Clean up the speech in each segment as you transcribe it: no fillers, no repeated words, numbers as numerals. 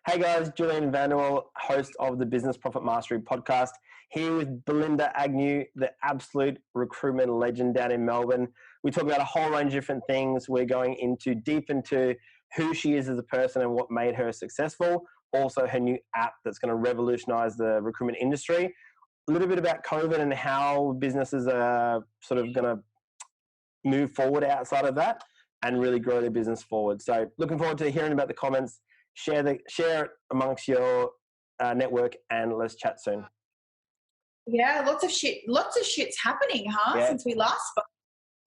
Hey guys, Julian Vanderwell, host of the Business Profit Mastery podcast, here with Belinda Agnew, the absolute recruitment legend down in Melbourne. We talk about a whole range of different things. We're going deep into who she is as a person and what made her successful. Also, her new app that's going to revolutionize the recruitment industry. A little bit about COVID and how businesses are sort of going to move forward outside of that and really grow their business forward. So looking forward to hearing about the comments. Share it amongst your network, and let's chat soon. Yeah, lots of shit's happening, huh? Yeah. Since we last spoke.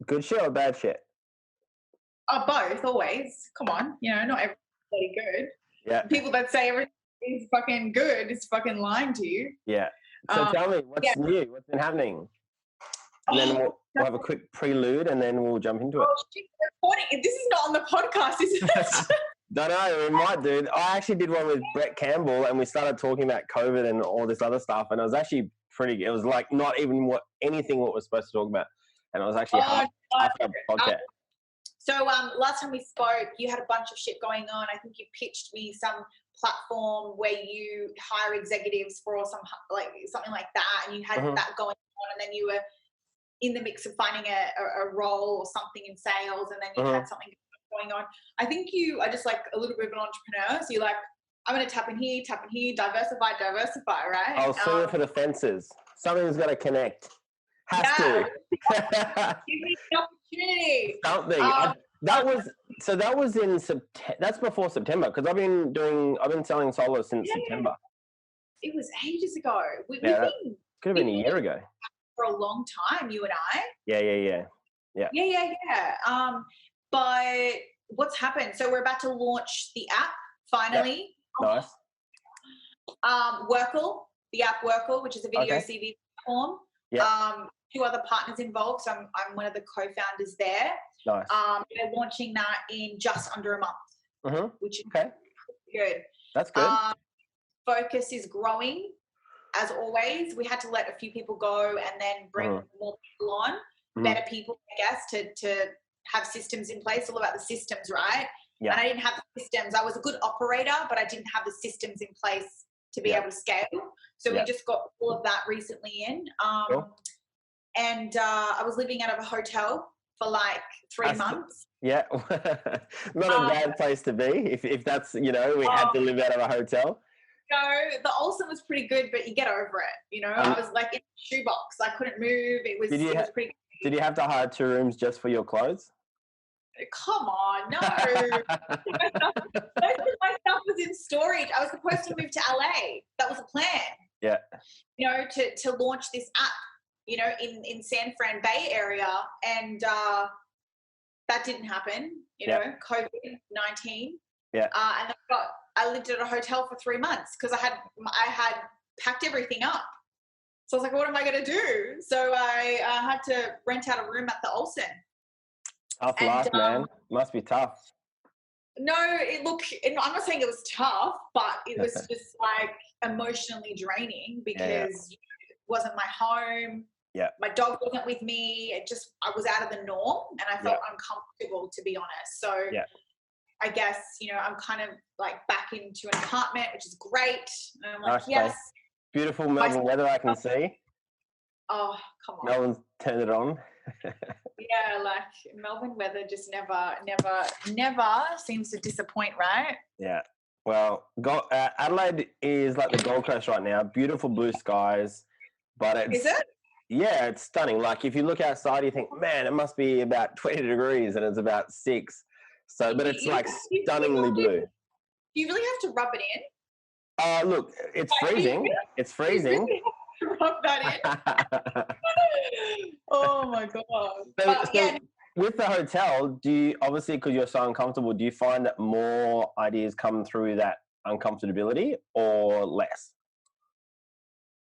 Good shit or bad shit? Oh, both, always. Come on, not everybody good. Yeah. People that say everything is fucking good is fucking lying to you. Yeah. So tell me, what's new? What's been happening? And then we'll have a quick prelude, and then we'll jump into it. Oh, shit, recording. This is not on the podcast, is it? Don't know, we might, dude. I actually did one with Brett Campbell, and we started talking about COVID and all this other stuff, and it was actually it was like not even anything what we're supposed to talk about, and it was actually half a podcast. So last time we spoke, you had a bunch of shit going on. I think you pitched me some platform where you hire executives for something like that, and you had that going on, and then you were in the mix of finding a role or something in sales, and then you had something going on. I think you are just like a little bit of an entrepreneur. So you're like, I'm going to tap in here, diversify, right? I'll swing it for the fences. Something's got to connect. Has to. Give me an opportunity. Something. That was in September. That's before September, because I've been selling solo since September. It was ages ago. Could have been a year ago. For a long time, you and I. Yeah. But what's happened? So we're about to launch the app finally. Yep. Nice. Workle, the app Workle, which is a video CV platform. Yeah. 2 other partners involved. So I'm one of the co-founders there. Nice. They're launching that in just under a month, which is good. That's good. Focus is growing. As always, we had to let a few people go and then bring more people on, better people, I guess, to have systems in place. All about the systems, right? Yeah. And I didn't have the systems. I was a good operator, but I didn't have the systems in place to be able to scale. So we just got all of that recently in. And I was living out of a hotel for like 3 months. Yeah. Not a bad place to be if that's, we had to live out of a hotel. The Olsen was pretty good, but you get over it. I was like in a shoebox. I couldn't move. It was pretty good. Did you have to hire 2 rooms just for your clothes? Come on, no. Most of my stuff was in storage. I was supposed to move to LA. That was a plan. Yeah. To launch this app, in San Fran Bay Area, and that didn't happen. COVID-19. Yeah. And I lived at a hotel for 3 months because I had packed everything up. So I was like, what am I going to do? So I had to rent out a room at the Olsen. Tough life, man. Must be tough. No, I'm not saying it was tough, but it was just like emotionally draining because it wasn't my home. Yeah. My dog wasn't with me. I was out of the norm, and I felt uncomfortable, to be honest. So I guess, I'm kind of like back into an apartment, which is great. And I'm like, yes. Beautiful Melbourne weather, I can see. Oh, come on. No one's turned it on. Yeah, like Melbourne weather just never seems to disappoint, right? Yeah. Well, Adelaide is like the Gold Coast right now. Beautiful blue skies, but Is it? Yeah, it's stunning. Like if you look outside, you think, man, it must be about 20 degrees, and it's about 6. So, but it's like stunningly blue. Do you really have to rub it in? Look, it's freezing. It's freezing. You really have to rub that in. Oh my god! With the hotel, do you, obviously because you're so uncomfortable, do you find that more ideas come through that uncomfortability or less?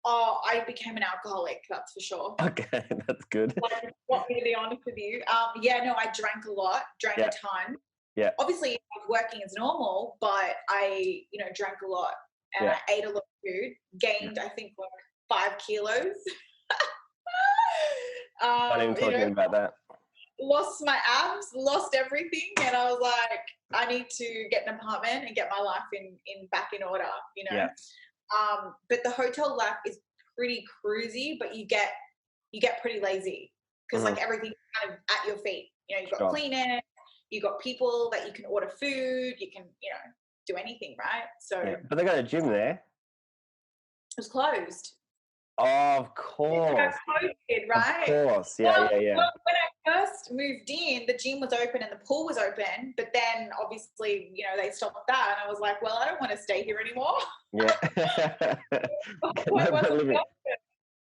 Oh, I became an alcoholic, that's for sure. Okay, that's good. Like, want me to be honest with you? I drank a lot, drank a ton. Yeah. Obviously, I was working as normal, but I, drank a lot and I ate a lot of food, gained, I think, like 5 kilos. Not even talking about that. lost my abs, lost everything, and I was like, I need to get an apartment and get my life back in order, you know. Yeah. But the hotel life is pretty cruisy, but you get pretty lazy because like everything's kind of at your feet. You know, you've got cleaners, you've got people that you can order food, you can, you know, do anything, right? So Yeah. But they got a gym there. it was closed. Oh, of course. COVID, right? Of course. Yeah, Well, yeah. when I first moved in, the gym was open and the pool was open, but then obviously, you know, they stopped that, and I was like, well, I don't want to stay here anymore. Yeah.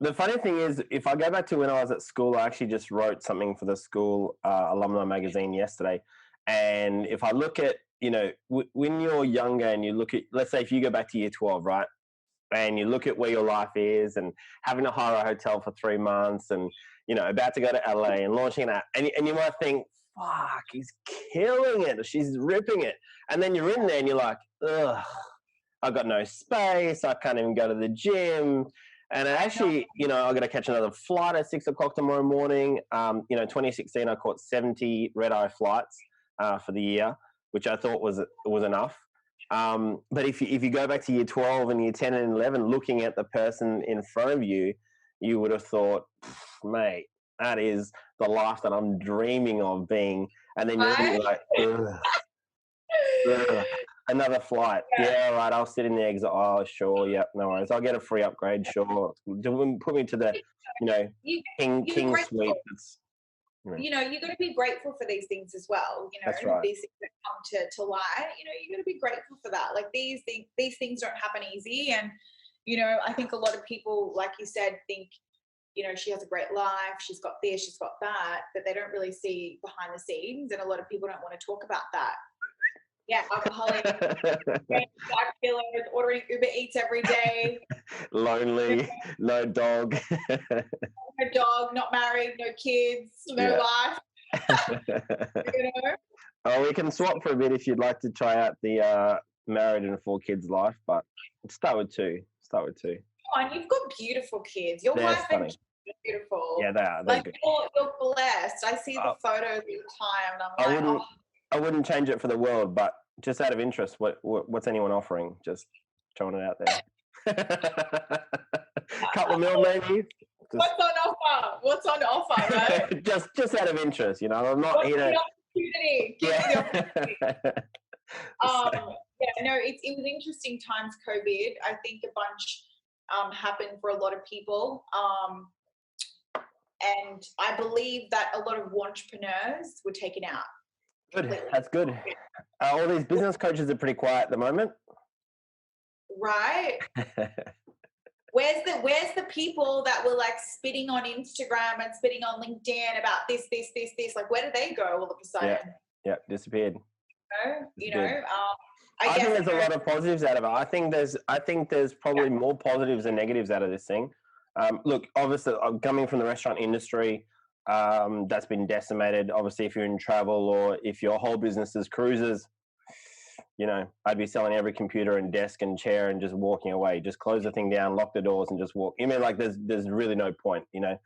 The funny thing is, if I go back to when I was at school, I actually just wrote something for the school alumni magazine yesterday. And if I look at, you know, when you're younger and you look at, let's say if you go back to year 12, right? And you look at where your life is and having to hire a hotel for 3 months and, you know, about to go to LA and launching that. And you might think, fuck, he's killing it. She's ripping it. And then you're in there and you're like, ugh, I've got no space. I can't even go to the gym. And actually, you know, I've got to catch another flight at 6 o'clock tomorrow morning. You know, 2016, I caught 70 red-eye flights for the year, which I thought was enough. But if you go back to year 12 and year 10 and 11, looking at the person in front of you, you would have thought, mate, that is the life that I'm dreaming of being. And then you're like, ugh, ugh, another flight. Yeah, all right, I'll sit in the exit. Oh, sure, yeah, no worries. I'll get a free upgrade, sure. Put me to the, you know, king suite. You know, you got to be grateful for these things as well. You know, that's right. These things that come to light. You know, you got to be grateful for that. Like these things don't happen easy, and you know, I think a lot of people, like you said, think, you know, she has a great life, she's got this, she's got that, but they don't really see behind the scenes, and a lot of people don't want to talk about that. Yeah, alcoholic, 5 kilos, ordering Uber Eats every day. Lonely, no dog. No dog, not married, no kids, no life. You know? Oh, we can swap for a bit if you'd like to try out the married and 4 kids life, but start with 2. Come on, you've got beautiful kids. Your wife and kids are beautiful. Yeah, they are. Like you're blessed. I see the photos all the time, and I'm like, I wouldn't change it for the world, but just out of interest, what's anyone offering? Just throwing it out there. Couple of mil, maybe. What's on offer, right? just out of interest, you know. I'm not here to. Opportunity. Give me the opportunity. Yeah, no, it was interesting times. COVID. I think a bunch happened for a lot of people. And I believe that a lot of entrepreneurs were taken out. Good. That's good. All these business coaches are pretty quiet at the moment. Right. Where's the people that were like spitting on Instagram and spitting on LinkedIn about this? Like, where did they go all of a sudden? Yeah, disappeared. You know, I think there's a lot of positives out of it. I think there's probably more positives than negatives out of this thing. Look, obviously, I'm coming from the restaurant industry. That's been decimated. Obviously, if you're in travel or if your whole business is cruises, you know, I'd be selling every computer and desk and chair and just walking away. Just close the thing down, lock the doors, and just walk. I mean, like, there's really no point, you know.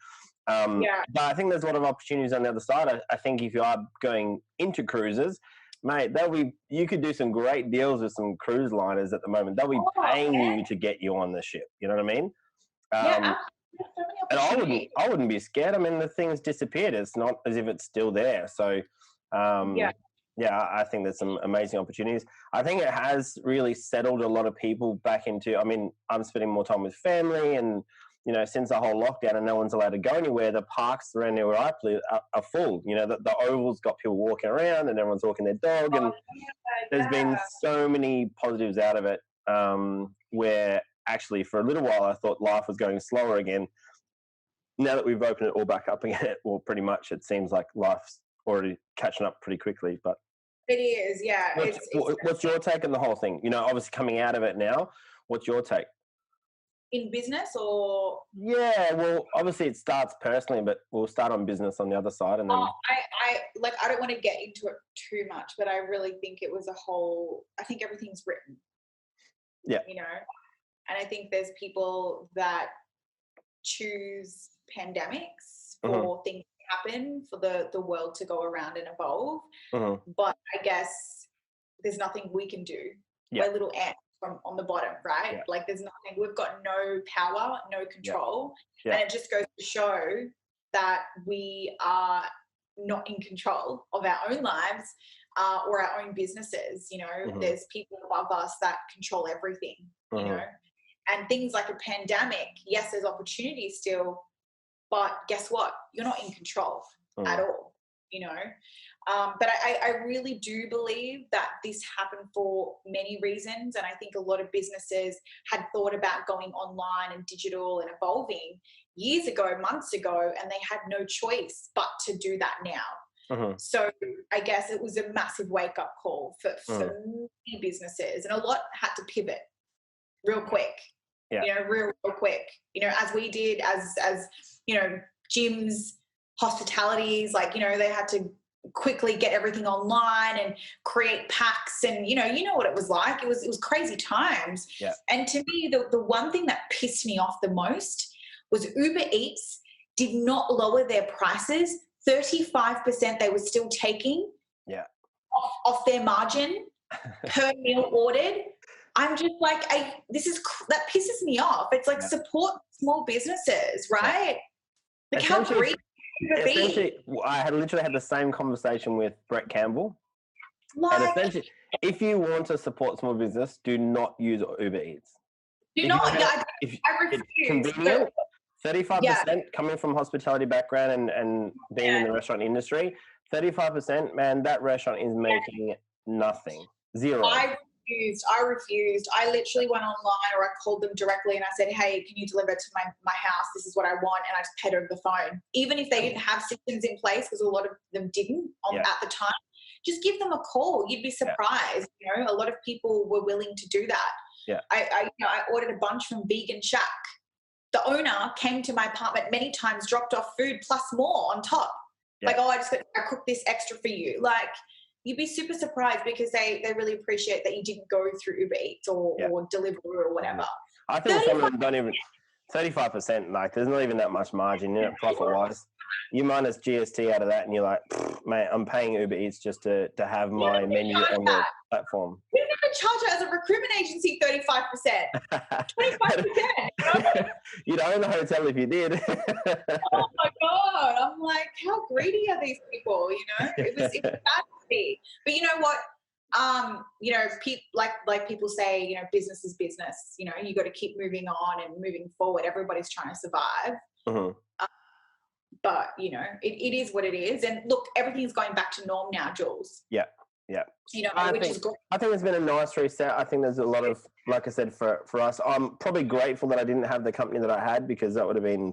But I think there's a lot of opportunities on the other side. I think if you are going into cruises, mate, you could do some great deals with some cruise liners at the moment. They'll be paying you to get you on the ship. You know what I mean? And I wouldn't be scared. I mean, the thing's disappeared. It's not as if it's still there. So, I think there's some amazing opportunities. I think it has really settled a lot of people back into, I mean, I'm spending more time with family and, you know, since the whole lockdown and no one's allowed to go anywhere, the parks around where I live are full. You know, the Oval's got people walking around and everyone's walking their dog. And there's been so many positives out of it where actually for a little while I thought life was going slower again. Now that we've opened it all back up again, well, pretty much it seems like life's already catching up pretty quickly. But it is, yeah. What's your take on the whole thing? You know, obviously coming out of it now, what's your take? In business or? Yeah, well, obviously it starts personally, but we'll start on business on the other side. And then I don't want to get into it too much, but I really think it was I think everything's written. Yeah. You know, and I think there's people that choose pandemics for things to happen for the world to go around and evolve. Mm-hmm. But I guess there's nothing we can do. Yeah. We're little ants from on the bottom, right? Yeah. Like there's nothing, we've got no power, no control. Yeah. And it just goes to show that we are not in control of our own lives or our own businesses. You know, Mm-hmm. there's people above us that control everything, Mm-hmm. you know, and things like a pandemic, yes, there's opportunity still, but guess what? You're not in control at all, you know. But I really do believe that this happened for many reasons. And I think a lot of businesses had thought about going online and digital and evolving years ago, months ago, and they had no choice but to do that now. Mm-hmm. So I guess it was a massive wake-up call for many businesses. And a lot had to pivot real quick, you know, real quick, you know, as we did, as you know, gyms, hospitalities, like, you know, they had to quickly get everything online and create packs, and you know what it was like. It was crazy times. Yeah. And to me, the one thing that pissed me off the most was Uber Eats did not lower their prices. 35% they were still taking off their margin per meal ordered. I'm just like, that pisses me off. It's like, support small businesses, right? Like, how great. Essentially, I literally had the same conversation with Brett Campbell. And essentially, if you want to support small business, do not use Uber Eats. I refuse. It's convenient. 35% coming from hospitality background and being in the restaurant industry. 35%, man, that restaurant is making nothing. Zero. I refused. I literally went online, or I called them directly and I said, hey, can you deliver to my house? This is what I want. And I just paid over the phone. Even if they didn't have systems in place, because a lot of them didn't at the time, just give them a call. You'd be surprised. You know, a lot of people were willing to do that. Yeah. I ordered a bunch from Vegan Shack. The owner came to my apartment many times, dropped off food plus more on top. Yeah. Like, oh, I cooked this extra for you. Like, you'd be super surprised because they really appreciate that you didn't go through Uber Eats or Deliveroo or whatever. I think some of them don't even, 35%, like there's not even that much margin in it profit-wise. You minus GST out of that and you're like, mate, I'm paying Uber Eats just to have my menu on the platform. We never charge it as a recruitment agency 35%. 25%. You'd own the hotel if you did. Oh my God. I'm like, how greedy are these people? You know, it was sad to see. But you know what? You know, like people say, you know, business is business. You know, you got to keep moving on and moving forward. Everybody's trying to survive. Mm-hmm. But, you know, it is what it is. And look, everything's going back to norm now, Jules. Yeah, yeah. You know, is great. I think it's been a nice reset. I think there's a lot of, like I said, for us, I'm probably grateful that I didn't have the company that I had, because that would have been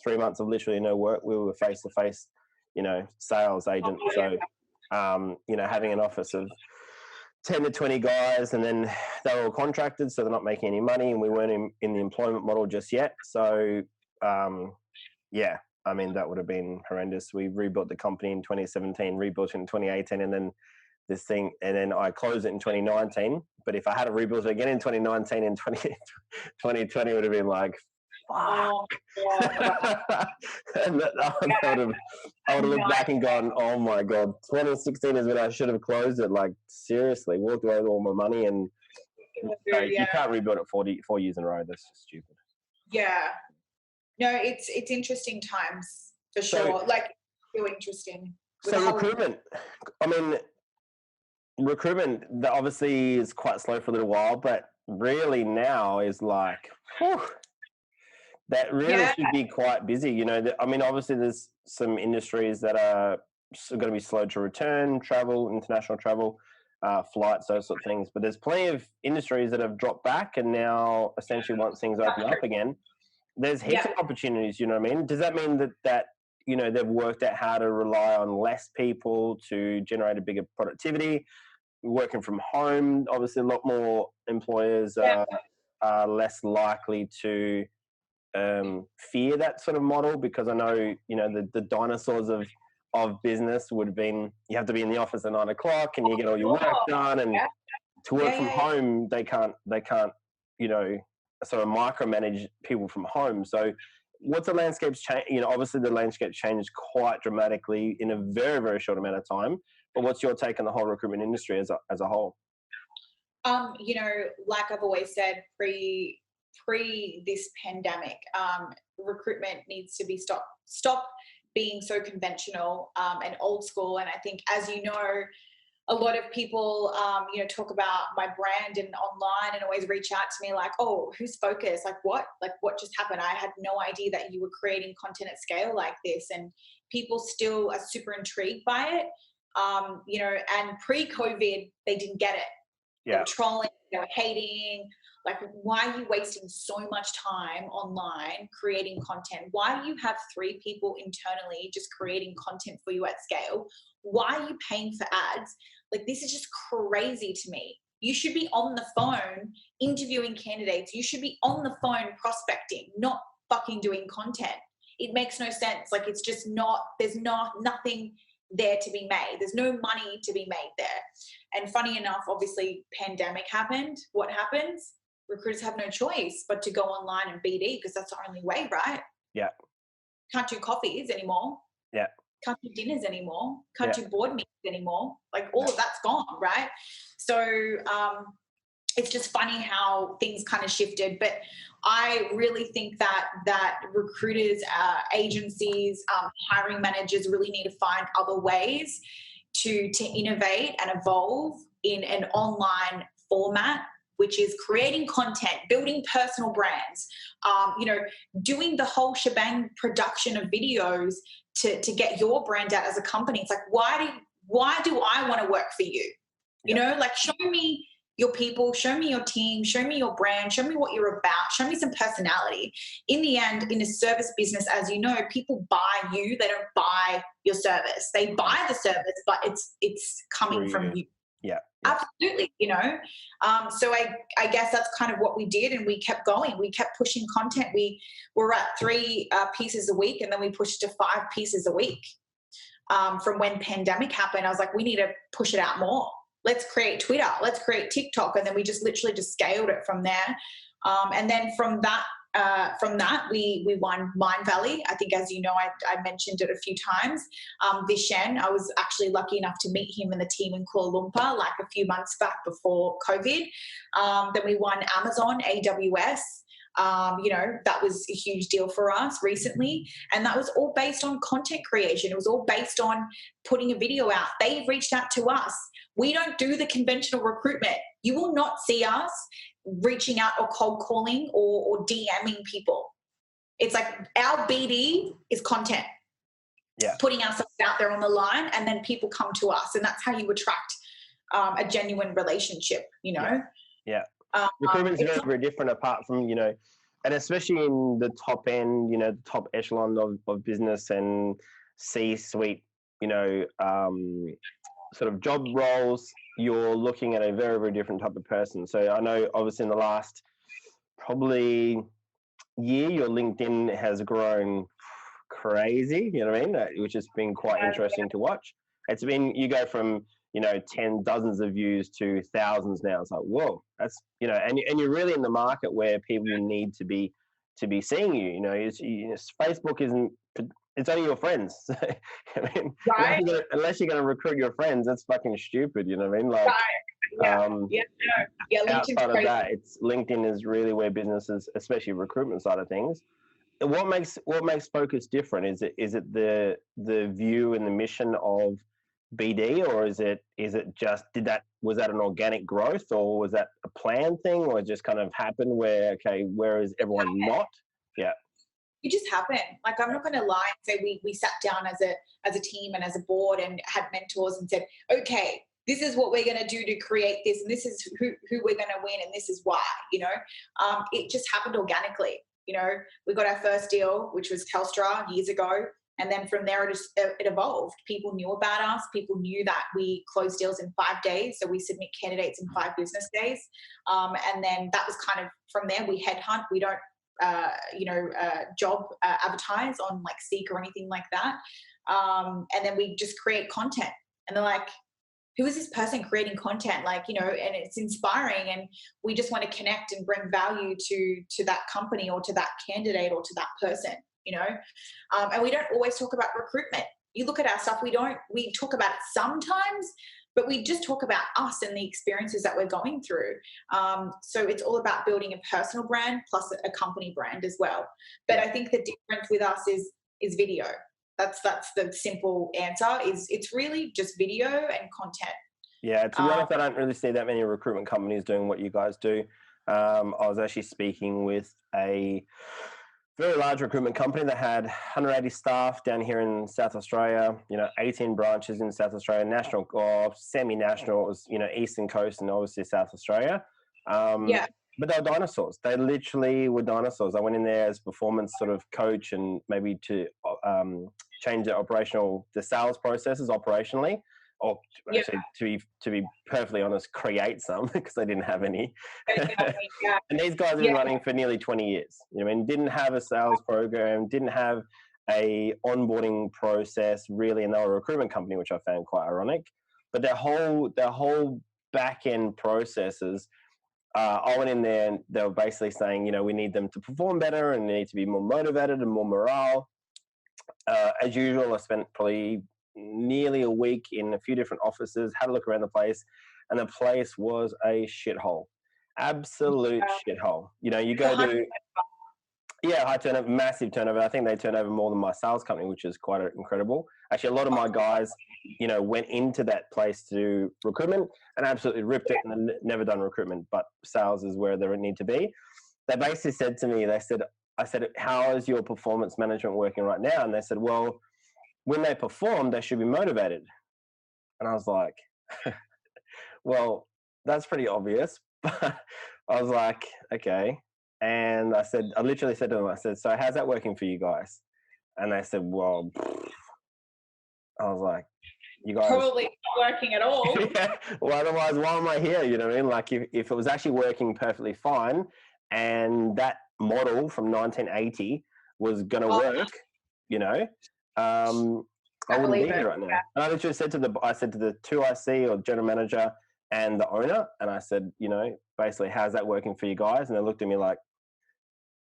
3 months of literally no work. We were face-to-face, you know, sales agent. So, you know, having an office of 10 to 20 guys, and then they were all contracted, so they're not making any money, and we weren't in the employment model just yet. So, yeah. I mean, that would have been horrendous. We rebuilt the company in 2017, rebuilt it in 2018, and then and then I closed it in 2019. But if I had to rebuild it again in 2019 and 2020, it would have been like, fuck. And I would have looked back and gone, oh my God, 2016 is when I should have closed it. Like, seriously, walked away with all my money, and you can't rebuild it 4 years in a row. That's just stupid. Yeah. No, it's interesting times for sure. Like, so interesting. So recruitment, I mean, recruitment obviously is quite slow for a little while, but really now is like, whew, that really should be quite busy. You know, I mean, obviously there's some industries that are going to be slow to return, travel, international travel, flights, those sort of things. But there's plenty of industries that have dropped back, and now essentially once things open up again, there's heaps of opportunities, you know what I mean? Does that mean that, you know, they've worked out how to rely on less people to generate a bigger productivity, working from home? Obviously, a lot more employers are less likely to fear that sort of model, because I know, you know, the dinosaurs of business would have been, you have to be in the office at 9 o'clock and you get all your work done, and to work from home, they can't, you know, sort of micromanage people from home. So what's the landscape's change? You know, obviously the landscape changed quite dramatically in a very, very short amount of time. But what's your take on the whole recruitment industry as a whole? You know, like I've always said, pre this pandemic, recruitment needs to be stop being so conventional and old school. And I think, as you know, a lot of people, you know, talk about my brand and online and always reach out to me like, oh, who's Focus? Like what just happened? I had no idea that you were creating content at scale like this. And people still are super intrigued by it. You know, and pre-COVID, they didn't get it. They were trolling, they were hating. Like, why are you wasting so much time online creating content? Why do you have 3 people internally just creating content for you at scale? Why are you paying for ads? Like, this is just crazy to me. You should be on the phone interviewing candidates. You should be on the phone prospecting, not fucking doing content. It makes no sense. Like, it's just not, there's nothing there to be made. There's no money to be made there. And funny enough, obviously pandemic happened. What happens? Recruiters have no choice but to go online and BD, because that's the only way, right? Yeah. Can't do coffees anymore. Yeah. Can't do dinners anymore. Can't do board meetings anymore. Like, all of that's gone, right? So it's just funny how things kind of shifted. But I really think that recruiters, agencies, hiring managers really need to find other ways to innovate and evolve in an online format, which is creating content, building personal brands, you know, doing the whole shebang production of videos to get your brand out as a company. It's like, why do I want to work for you? You know, like, show me your people, show me your team, show me your brand, show me what you're about, show me some personality. In the end, in a service business, as you know, people buy you, they don't buy your service. They buy the service, but it's coming from you. Yeah. Absolutely, you know. So I guess that's kind of what we did, and we kept going. We kept pushing content. We were at 3 pieces a week, and then we pushed to 5 pieces a week. From when pandemic happened, I was like, we need to push it out more. Let's create Twitter. Let's create TikTok. And then we just literally just scaled it from there. And then from that, we won Mindvalley. I think, as you know, I mentioned it a few times. Vishen, I was actually lucky enough to meet him and the team in Kuala Lumpur like a few months back before COVID. Then we won Amazon AWS. You know, that was a huge deal for us recently. And that was all based on content creation. It was all based on putting a video out. They reached out to us. We don't do the conventional recruitment. You will not see us reaching out or cold calling or DMing people. It's like, our BD is content. Yeah. Putting ourselves out there on the line, and then people come to us. And that's how you attract a genuine relationship, you know? Yeah. Recruitment is very, very different, apart from, you know, and especially in the top end, you know, the top echelon of business and C-suite, you know, sort of job roles, you're looking at a very, very different type of person. So I know, obviously, in the last probably year, your LinkedIn has grown crazy, you know what I mean? Which has been quite interesting to watch. It's been, you go from, you know, dozens of views to thousands now. It's like, whoa, that's, you know, and you're really in the market where people need to be seeing you. You know, Facebook isn't, it's only your friends. I mean, right. unless you're going to recruit your friends, that's fucking stupid. You know what I mean? Like, right. Outside of that, it's LinkedIn is really where businesses, especially recruitment side of things. What makes Focus different? Is it the view and the mission of BD, or is it just, was that an organic growth, or was that a planned thing, or it just kind of happened where, okay, where is everyone not? Yeah. It just happened. Like, I'm not going to lie and say we sat down as a team and as a board and had mentors and said, okay, this is what we're going to do to create this, and this is who we're going to win, and this is why, you know. It just happened organically. You know, we got our first deal, which was Telstra years ago. And then from there, it evolved. People knew about us. People knew that we close deals in 5 days. So we submit candidates in 5 business days. And then that was kind of, from there, we headhunt. We don't, job advertise on like Seek or anything like that. And then we just create content. And they're like, who is this person creating content? Like, you know, and it's inspiring, and we just want to connect and bring value to that company or to that candidate or to that person. And we don't always talk about recruitment. You look at our stuff, we talk about it sometimes, but we just talk about us and the experiences that we're going through. So it's all about building a personal brand plus a company brand as well. But I think the difference with us is video. That's the simple answer. It's really just video and content. Yeah, to be honest, I don't really see that many recruitment companies doing what you guys do. I was actually speaking with a very large recruitment company that had 180 staff down here in South Australia, 18 branches in South Australia, national or semi-national. It was, Eastern Coast and obviously South Australia. But they were dinosaurs. They literally were dinosaurs. I went in there as performance sort of coach and maybe to change the sales processes operationally, or actually to be perfectly honest, create some because they didn't have any. And these guys have been running for nearly 20 years. Didn't have a sales program, didn't have a onboarding process really, and they were a recruitment company, which I found quite ironic. But their whole back end processes. I went in there and they were basically saying, we need them to perform better and they need to be more motivated and more morale. As usual, I spent probably nearly a week in a few different offices, had a look around the place, and the place was a shithole. Absolute shithole. You go to... high turnover, massive turnover. I think they turn over more than my sales company, which is quite incredible. Actually, a lot of my guys, went into that place to do recruitment and absolutely ripped it and never done recruitment, but sales is where they need to be. They basically said to me, I said, how is your performance management working right now? And they said, well, when they perform, they should be motivated. And I was like, well, that's pretty obvious. But I was like, okay. And I literally said to them, I said, so how's that working for you guys? And they said, well, I was like, you guys... Probably not working at all. Well, otherwise, why am I here? You know what I mean? Like if it was actually working perfectly fine and that model from 1980 was going to work, I wouldn't be here right now. And I literally said to the 2IC or general manager and the owner, and I said, basically, how's that working for you guys? And they looked at me like,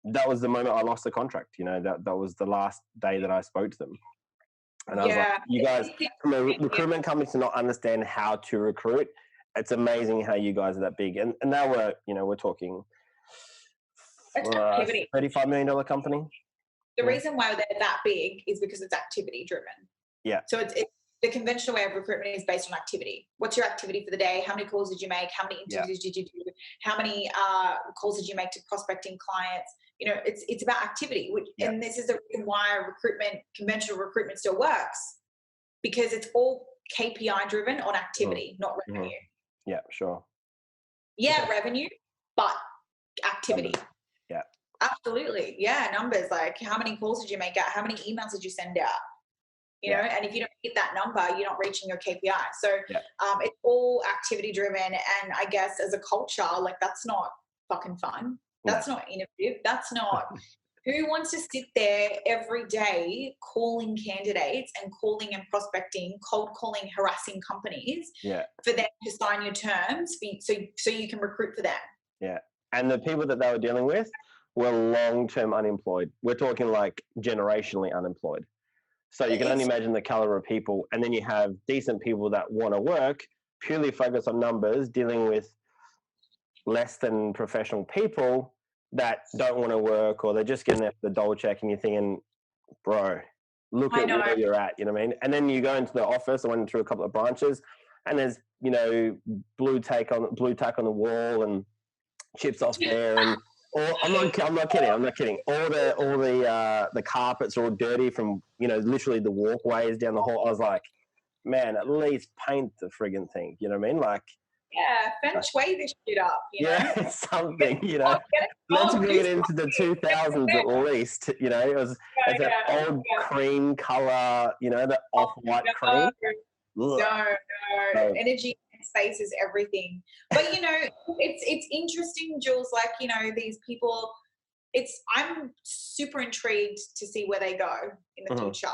that was the moment I lost the contract. That was the last day that I spoke to them. And I was like, you guys, from a recruitment company to not understand how to recruit, it's amazing how you guys are that big. And now we're talking $35 million company. The reason why they're that big is because it's activity driven. Yeah. So it's the conventional way of recruitment is based on activity. What's your activity for the day? How many calls did you make? How many interviews did you do? How many calls did you make to prospecting clients? It's about activity. And this is the reason why conventional recruitment still works, because it's all KPI driven on activity, not revenue. Yeah, sure. Yeah, revenue, but activity. Numbers. Yeah. Absolutely. Yeah, numbers. Like how many calls did you make out? How many emails did you send out? And if you don't hit that number, you're not reaching your KPI. So it's all activity driven. And I guess as a culture, like that's not fucking fun. That's not innovative. That's not... Who wants to sit there every day calling candidates and calling and prospecting, cold calling, harassing companies for them to sign your terms so you can recruit for them? Yeah. And the people that they were dealing with were long-term unemployed. We're talking like generationally unemployed. So you can only imagine the caliber of people. And then you have decent people that want to work, purely focus on numbers, dealing with less than professional people that don't want to work, or they're just getting there for the dole check, and you're thinking, bro, look at where you're at, you know what I mean? And then you go into the office. I went through a couple of branches, and there's, blue tack on the wall and chips off there, and I'm not kidding. All the carpets are all dirty from, literally the walkways down the hall. I was like, man, at least paint the friggin' thing. You know what I mean? Like, feng shui this shit up. Yeah, something. Let's bring it into the 2000s at least. It was an old cream color. The off-white cream. No. Energy and space is everything. But it's interesting, Jules. Like these people. I'm super intrigued to see where they go in the future.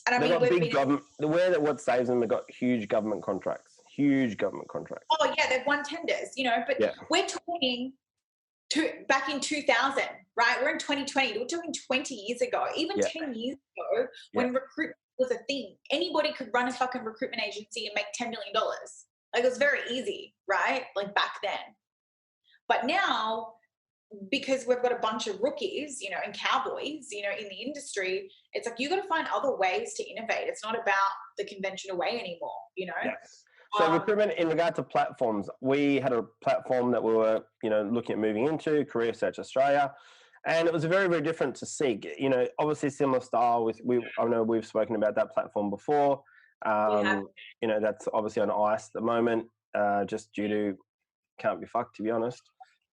And I mean, they've got big government. What saves them? They've got huge government contracts. Oh yeah, they've won tenders. But we're talking back in 2000, right? We're in 2020. We're talking 20 years ago, even 10 years ago, when recruitment was a thing. Anybody could run a fucking recruitment agency and make $10 million. Like, it was very easy, right? Like, back then. But now, because we've got a bunch of rookies, you know, and cowboys, you know, in the industry, it's like you got to find other ways to innovate. It's not about the conventional way anymore, you know? Yes. So recruitment, in regard to platforms, we had a platform that we were, you know, looking at moving into, Career Search Australia, and it was very, very different to Seek. You know, obviously similar style with, I know we've spoken about that platform before. You know, that's obviously on ice at the moment, just due to can't be fucked, to be honest.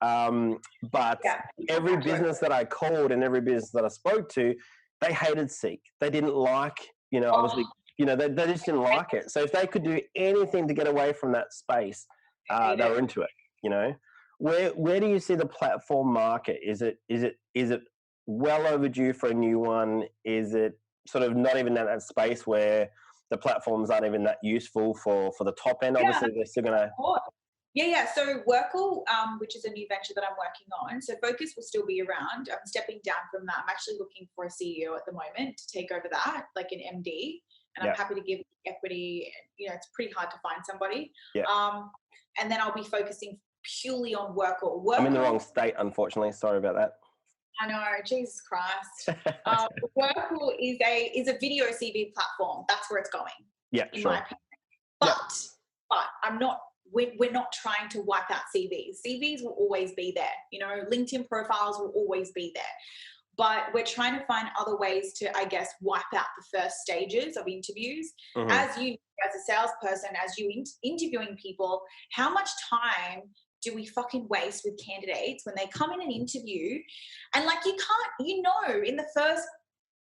But every business that I called and every business that I spoke to, they hated Seek. They didn't like, you know, obviously, you know, they just didn't like it. So if they could do anything to get away from that space, they were into it, you know. Where do you see the platform market? Is it well overdue for a new one? Is it sort of not even at that space where the platforms aren't even that useful for the top end? Obviously, they're still going to... Yeah. So Workle, which is a new venture that I'm working on. So Focus will still be around. I'm stepping down from that. I'm actually looking for a CEO at the moment to take over that, like an MD. And I'm happy to give equity. You know, it's pretty hard to find somebody. And then I'll be focusing purely on Workle. I'm in the wrong state, unfortunately. Sorry about that. I know, Jesus Christ. Workle is a video CV platform. That's where it's going. Yeah, in my opinion. But I'm not. We're not trying to wipe out CVs. CVs will always be there. You know, LinkedIn profiles will always be there. But we're trying to find other ways to, I guess, wipe out the first stages of interviews. As you, as a salesperson, as you interviewing people, how much time do we fucking waste with candidates when they come in an interview and, like, you can't, you know, in the first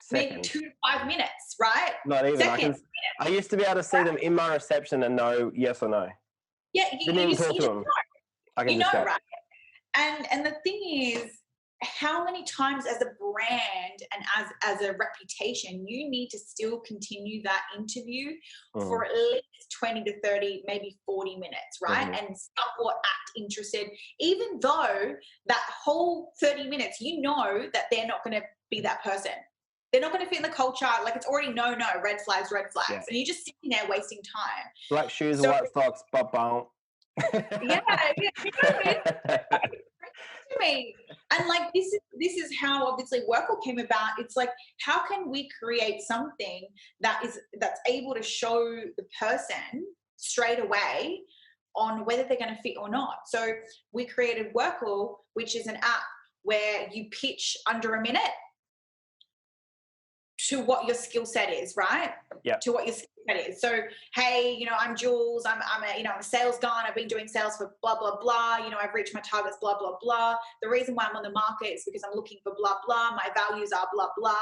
maybe 2 to 5 minutes, right? Not even. I used to be able to see them in my reception and know yes or no. Yeah, you just know. You know, right? And the thing is, how many times as a brand and as a reputation, you need to still continue that interview for at least 20 to 30, maybe 40 minutes, right? And somewhat act interested, even though that whole 30 minutes, you know that they're not going to be that person. They're not going to fit in the culture. Like, it's already no, red flags. And you're just sitting there wasting time. Black shoes and white socks, but you know me. And, like, this is how obviously Workle came about. It's like, how can we create something that's able to show the person straight away on whether they're going to fit or not? So we created Workle, which is an app where you pitch under a minute to what your skill set is, right? Yeah. To what your skill set is. So, hey, you know, I'm Jules. I'm a sales guy. And I've been doing sales for blah blah blah. You know, I've reached my targets. Blah blah blah. The reason why I'm on the market is because I'm looking for blah blah. My values are blah blah.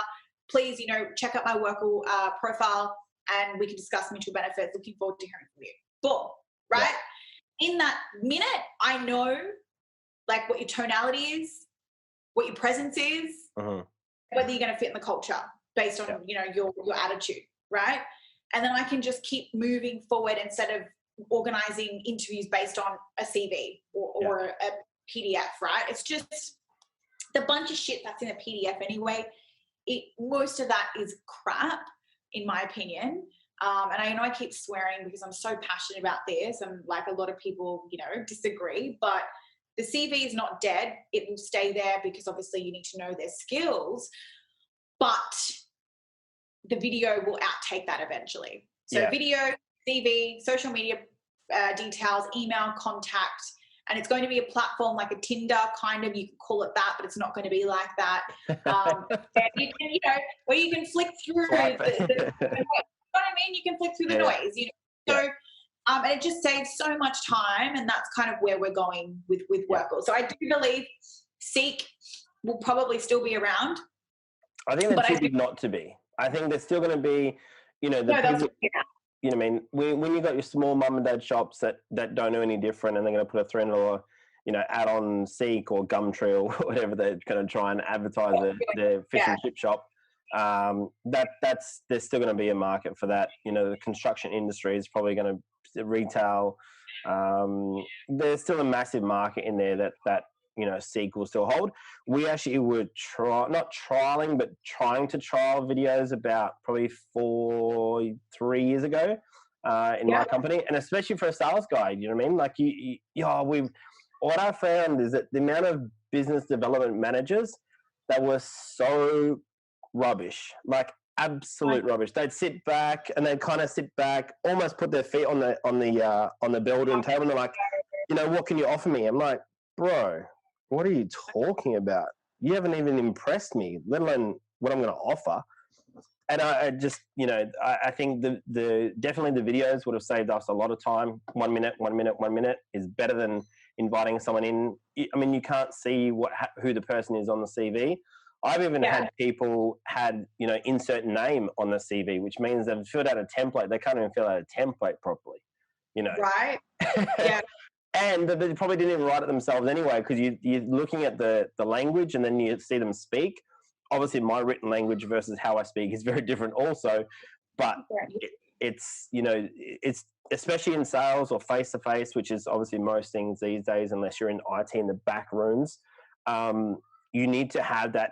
Please, you know, check out my Workle profile, and we can discuss mutual benefits. Looking forward to hearing from you. Boom. Right. Yeah. In that minute, I know, like, what your tonality is, what your presence is, whether you're going to fit in the culture based on, you know, your attitude, right? And then I can just keep moving forward instead of organizing interviews based on a CV or a PDF, right? It's just the bunch of shit that's in a PDF anyway. Most of that is crap, in my opinion. And I know I keep swearing because I'm so passionate about this, and, like, a lot of people, you know, disagree, but the CV is not dead. It will stay there because obviously you need to know their skills, but the video will outtake that eventually. So video, CV, social media details, email, contact, and it's going to be a platform like a Tinder, kind of. You can call it that, but it's not going to be like that. And you can, you know, where you can flick through the you know what I mean? You can flick through the noise, you know. So, and it just saves so much time, and that's kind of where we're going with Workle. So I do believe Seek will probably still be around. I think they're too big not to be. I think there's still going to be, you know, you know, I mean, when you got your small mum and dad shops that don't know any different, and they're going to put a $300, you know, ad on Seek or Gumtree or whatever they're going to try and advertise their fish and chip shop. There's still going to be a market for that. You know, the construction industry is probably going to retail. There's still a massive market in there that Seek will still hold. We actually were not trialing, but trying to trial videos about probably 3 years ago in my company, and especially for a sales guy. You know what I mean? Like what I found is that the amount of business development managers that were so rubbish, like absolute rubbish. They'd sit back and they'd kind of sit back, almost put their feet on the building table, and they're like, what can you offer me? I'm like, bro, what are you talking about? You haven't even impressed me, let alone what I'm going to offer. And I just, I think definitely the videos would have saved us a lot of time. 1 minute is better than inviting someone in. I mean, you can't see who the person is on the CV. I've even had people insert name on the CV, which means they've filled out a template. They can't even fill out a template properly, Right. Yeah. And they probably didn't even write it themselves anyway, because you're looking at the language and then you see them speak. Obviously, my written language versus how I speak is very different also. But it's especially in sales or face-to-face, which is obviously most things these days, unless you're in IT in the back rooms, you need to have that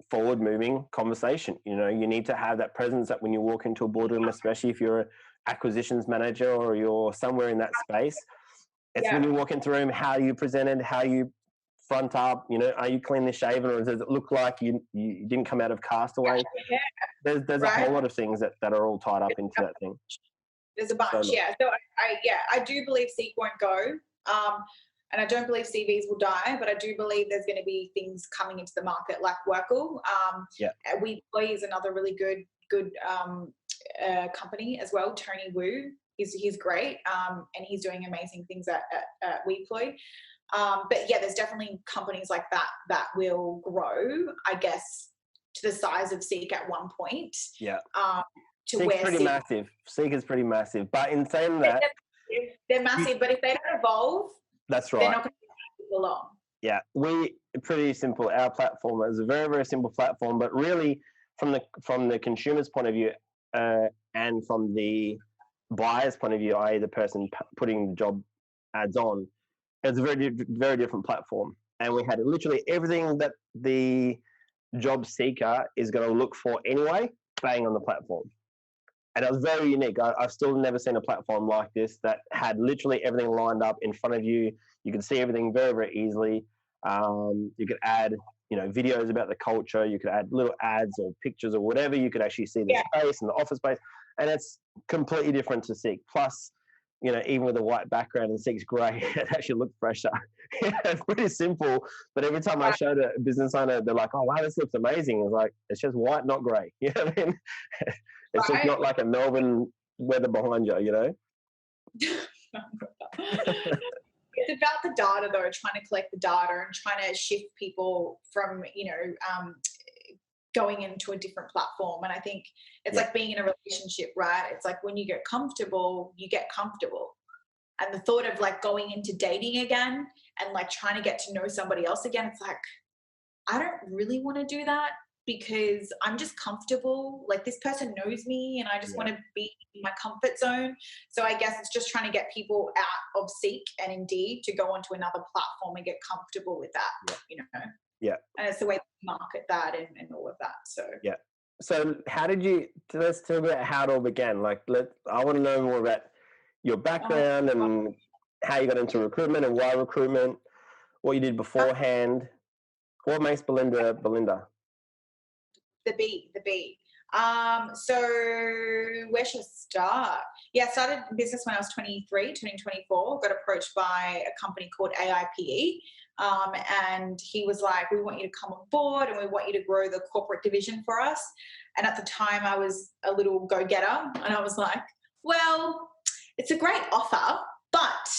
forward-moving conversation. You need to have that presence that when you walk into a boardroom, especially if you're an acquisitions manager or you're somewhere in that space, it's when you walk into the room, how you presented, how you front up, are you cleanly shaven, or does it look like you didn't come out of Castaway? There's a whole lot of things that are all tied up into that thing. There's a bunch, So I do believe Seek won't go. And I don't believe CVs will die, but I do believe there's going to be things coming into the market like Workle. WePloy is another really good company as well. Tony Wu, he's great, and he's doing amazing things at WePloy. But there's definitely companies like that will grow, I guess, to the size of Seek at one point. Yeah. Seek's pretty massive. Seek is pretty massive. But in saying that, they're massive. But if they don't evolve, that's right. They're not going to keep along. Yeah, pretty simple. Our platform is a very, very simple platform, but really from the consumer's point of view and from the buyer's point of view, i.e. the person putting the job ads on, it's a very, very different platform. And we had literally everything that the job seeker is going to look for anyway, bang on the platform. And it was very unique. I've still never seen a platform like this that had literally everything lined up in front of you. You could see everything very, very easily. You could add, videos about the culture. You could add little ads or pictures or whatever. You could actually see the space and the office space. And it's completely different to Seek. Plus, even with a white background and Seek's grey, it actually looked fresher. It's pretty simple. But every time I showed a business owner, they're like, oh, wow, this looks amazing. It's like, it's just white, not grey. You know what I mean? It's just not like a Melbourne weather behind you, It's about the data, though, trying to collect the data and trying to shift people from, going into a different platform. And I think it's like being in a relationship, right? It's like when you get comfortable, you get comfortable. And the thought of like going into dating again and like trying to get to know somebody else again, it's like, I don't really want to do that, because I'm just comfortable. Like, this person knows me and I just want to be in my comfort zone. So I guess it's just trying to get people out of Seek and Indeed to go onto another platform and get comfortable with that, Yeah. And it's the way we market that and all of that. So So let's talk about how it all began. Like, I want to know more about your background and how you got into recruitment and why recruitment, what you did beforehand. What makes Belinda Belinda? The B. So where should I start? I started business when I was 23, turning 24. Got approached by a company called AIPE. And he was like, we want you to come on board and we want you to grow the corporate division for us. And at the time I was a little go-getter and I was like, well, it's a great offer, but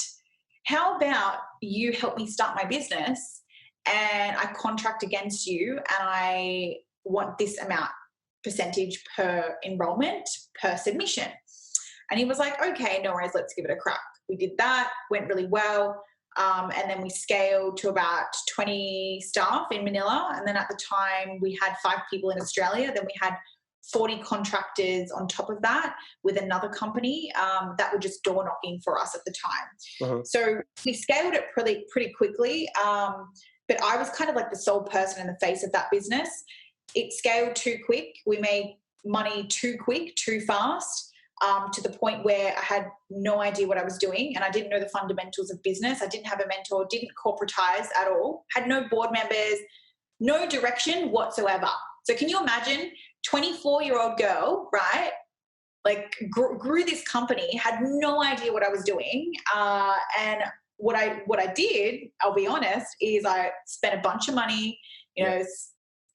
how about you help me start my business and I contract against you and I want this amount percentage per enrollment, per submission. And he was like, okay, no worries, let's give it a crack. We did that, went really well. And then we scaled to about 20 staff in Manila. And then at the time we had 5 people in Australia. Then we had 40 contractors on top of that with another company that were just door knocking for us at the time. So we scaled it pretty quickly, but I was kind of like the sole person in the face of that business. It scaled too quick. We made money too quick, too fast, to the point where I had no idea what I was doing, and I didn't know the fundamentals of business. I didn't have a mentor, didn't corporatize at all, had no board members, no direction whatsoever. So can you imagine 24-year-old girl, right? Like grew this company, had no idea what I was doing. And what I did, I'll be honest, is I spent a bunch of money,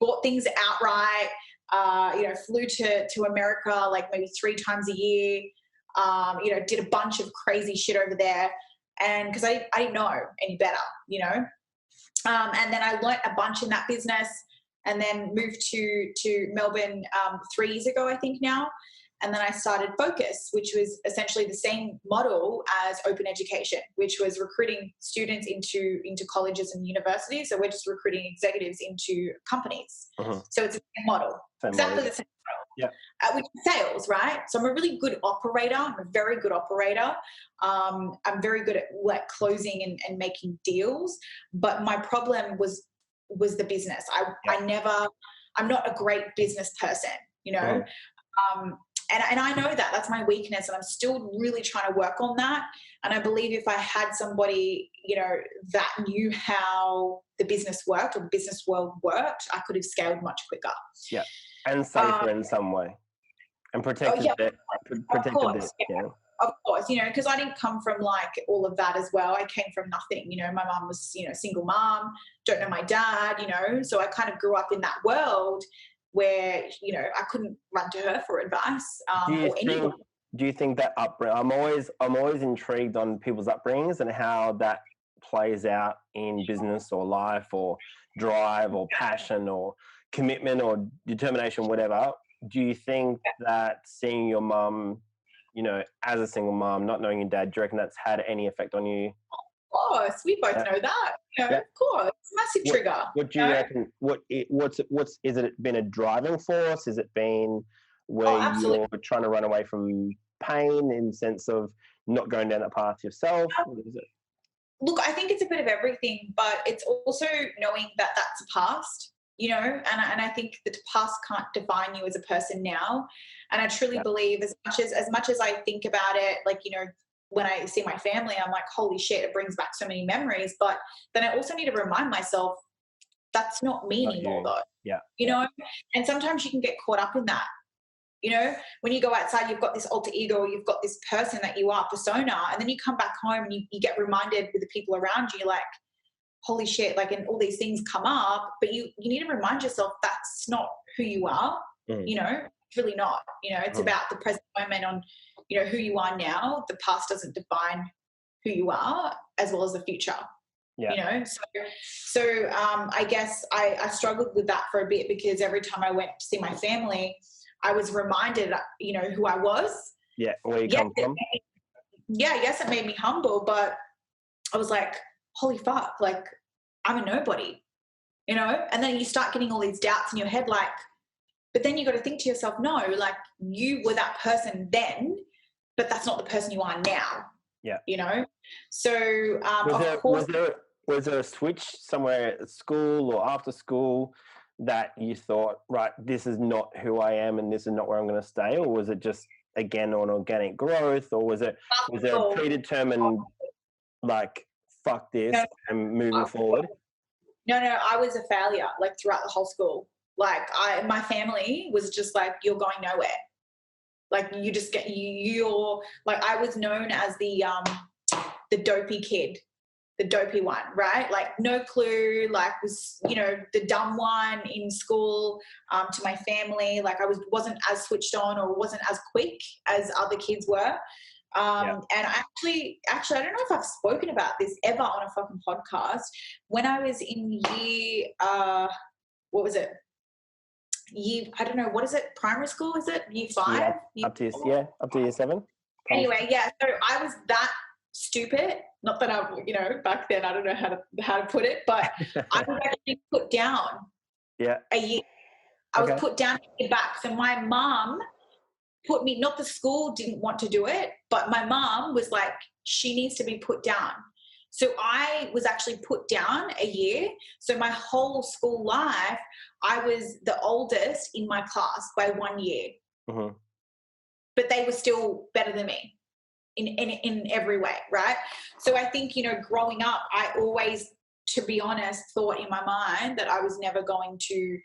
bought things outright, flew to America like maybe 3 times a year, did a bunch of crazy shit over there. And because I didn't know any better, and then I learnt a bunch in that business, and then moved to Melbourne 3 years ago, I think now. And then I started Focus, which was essentially the same model as Open Education, which was recruiting students into colleges and universities. So we're just recruiting executives into companies. So it's the same model, exactly the same model. Which is sales, right? So I'm a really good operator. I'm a very good operator. I'm very good at like closing and making deals. But my problem was the business. I'm not a great business person, and I know that's my weakness, and I'm still really trying to work on that. And I believe if I had somebody, that knew how the business worked or the business world worked, I could have scaled much quicker. Yeah, and safer in some way, and protected it. Of course, because I didn't come from like all of that as well. I came from nothing. My mom was, single mom, don't know my dad, so I kind of grew up in that world where, I couldn't run to her for advice or anyone. Do you think that upbringing, I'm always intrigued on people's upbringings and how that plays out in business or life or drive or passion or commitment or determination, whatever. Do you think that seeing your mum, as a single mom, not knowing your dad, do you reckon that's had any effect on you? Of course, we both know that. Of course, massive trigger. What do you reckon? What's is it been a driving force? Has it been where you're trying to run away from pain in the sense of not going down that path yourself? What is it? Look, I think it's a bit of everything, but it's also knowing that that's a past. And I think the past can't define you as a person now. And I truly believe as much as I think about it, like, when I see my family, I'm like, holy shit, it brings back so many memories. But then I also need to remind myself that's not me anymore though. Yeah. And sometimes you can get caught up in that. When you go outside, you've got this alter ego, or you've got this person that you are, persona, and then you come back home and you get reminded with the people around you, like, holy shit, like, and all these things come up, but you need to remind yourself that's not who you are. It's really not. It's about the present moment on, who you are now. The past doesn't define who you are, as well as the future. So I guess I struggled with that for a bit, because every time I went to see my family, I was reminded, who I was. Yeah, where you come from. Yes, it made me humble, but I was like, holy fuck, like, I'm a nobody, and then you start getting all these doubts in your head, like, but then you got to think to yourself, no, like, you were that person then, but that's not the person you are now. So was there a switch somewhere at school or after school that you thought, right, this is not who I am and this is not where I'm going to stay? Or was it just, again, on organic growth? Or was there a predetermined, like, fuck this and moving forward? No, I was a failure, like, throughout the whole school. Like, my family was just like, you're going nowhere. Like, you just get, you're, like, I was known as the dopey kid, the dopey one, right? Like, no clue, like, was, the dumb one in school, to my family. Like, I wasn't as switched on or wasn't as quick as other kids were. And actually, I don't know if I've spoken about this ever on a fucking podcast. When I was in year, what was it? I don't know, what is it? Primary school, is it? Year 5? Up to year 7. Anyway, so I was that stupid. Not that I, back then I don't know how to put it, but I was actually put down a year. I was put down to back. So my mum put me, not the school didn't want to do it, but my mum was like, she needs to be put down. So I was actually put down a year. So my whole school life, I was the oldest in my class by 1 year. Mm-hmm. But they were still better than me in every way, right? So I think, you know, growing up, I always, to be honest, thought in my mind that I was never going to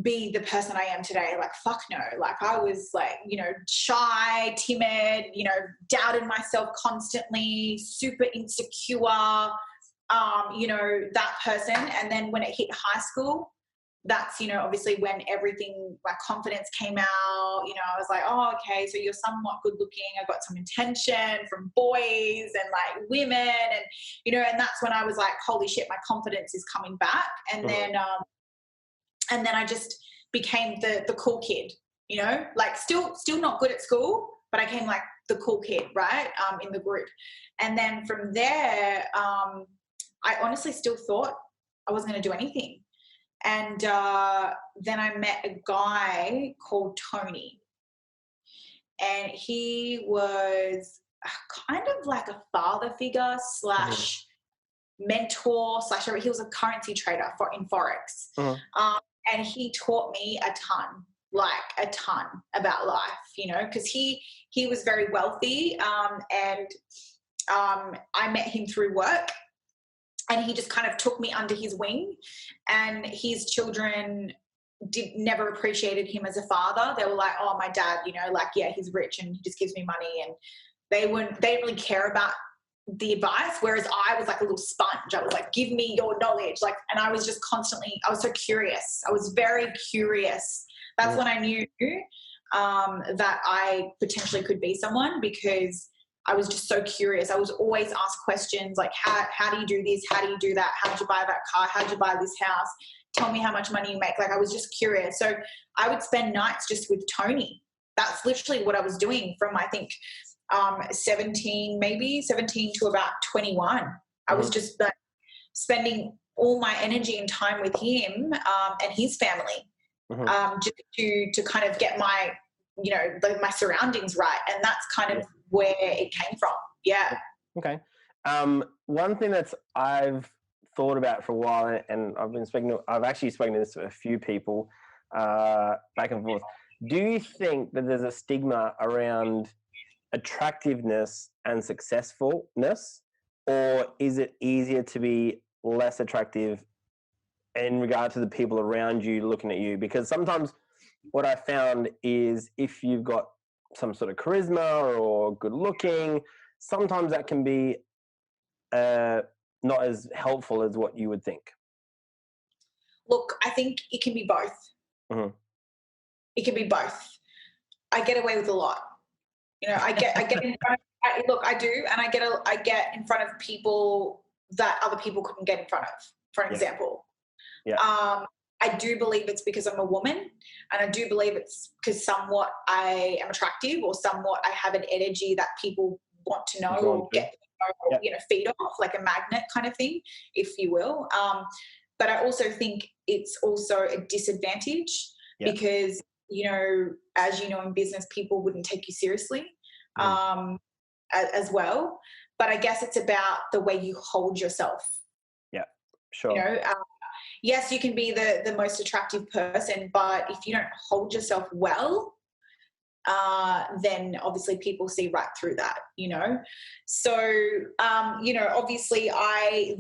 be the person I am today. Like, fuck no. Like, I was like, you know, shy, timid, you know, doubted myself constantly, super insecure, you know, that person. And then when it hit high school, that's, you know, obviously when everything, my confidence came out, you know, I was like, oh, okay, so you're somewhat good looking. I got some attention from boys and like women, and, you know, and that's when I was like, holy shit, my confidence is coming back. And then I just became the cool kid, you know, like still not good at school, but I came like the cool kid, right, in the group. And then from there, I honestly still thought I wasn't going to do anything. And then I met a guy called Tony, and he was kind of like a father figure slash mentor slash, he was a currency trader in Forex. And he taught me a ton about life, you know, because he was very wealthy, and I met him through work. And he just kind of took me under his wing, and his children never appreciated him as a father. They were like, oh, my dad, you know, like, yeah, he's rich and he just gives me money. And they didn't really care about the advice. Whereas I was like a little sponge. I was like, give me your knowledge. Like, and I was just constantly, I was so curious. I was very curious. That's when I knew that I potentially could be someone, because I was just so curious. I was always asked questions like, how do you do this? How do you do that? How did you buy that car? How did you buy this house? Tell me how much money you make. Like, I was just curious. So I would spend nights just with Tony. That's literally what I was doing from, I think, 17 to about 21. I was just like spending all my energy and time with him and his family, just to kind of get my, you know, my surroundings right. And that's kind of where it came from. Yeah. Okay. One thing that's I've thought about for a while, and I've actually spoken to this to a few people back and forth. Do you think that there's a stigma around attractiveness and successfulness, or is it easier to be less attractive in regard to the people around you looking at you? Because sometimes what I found is if you've got some sort of charisma or good looking, sometimes that can be not as helpful as what you would think. Look, I think it can be both. It can be both. I get away with a lot. You know, I get in front of, look, I do, and I get in front of people that other people couldn't get in front of, for example. I do believe it's because I'm a woman, and I do believe it's because somewhat I am attractive, or somewhat I have an energy that people want to know or get to know, you know, feed off, like a magnet kind of thing, if you will. But I also think it's also a disadvantage because, you know, as you know, in business, people wouldn't take you seriously as well. But I guess it's about the way you hold yourself. Yeah, sure. You know, yes, you can be the most attractive person, but if you don't hold yourself well, then obviously people see right through that, you know. So, you know, obviously I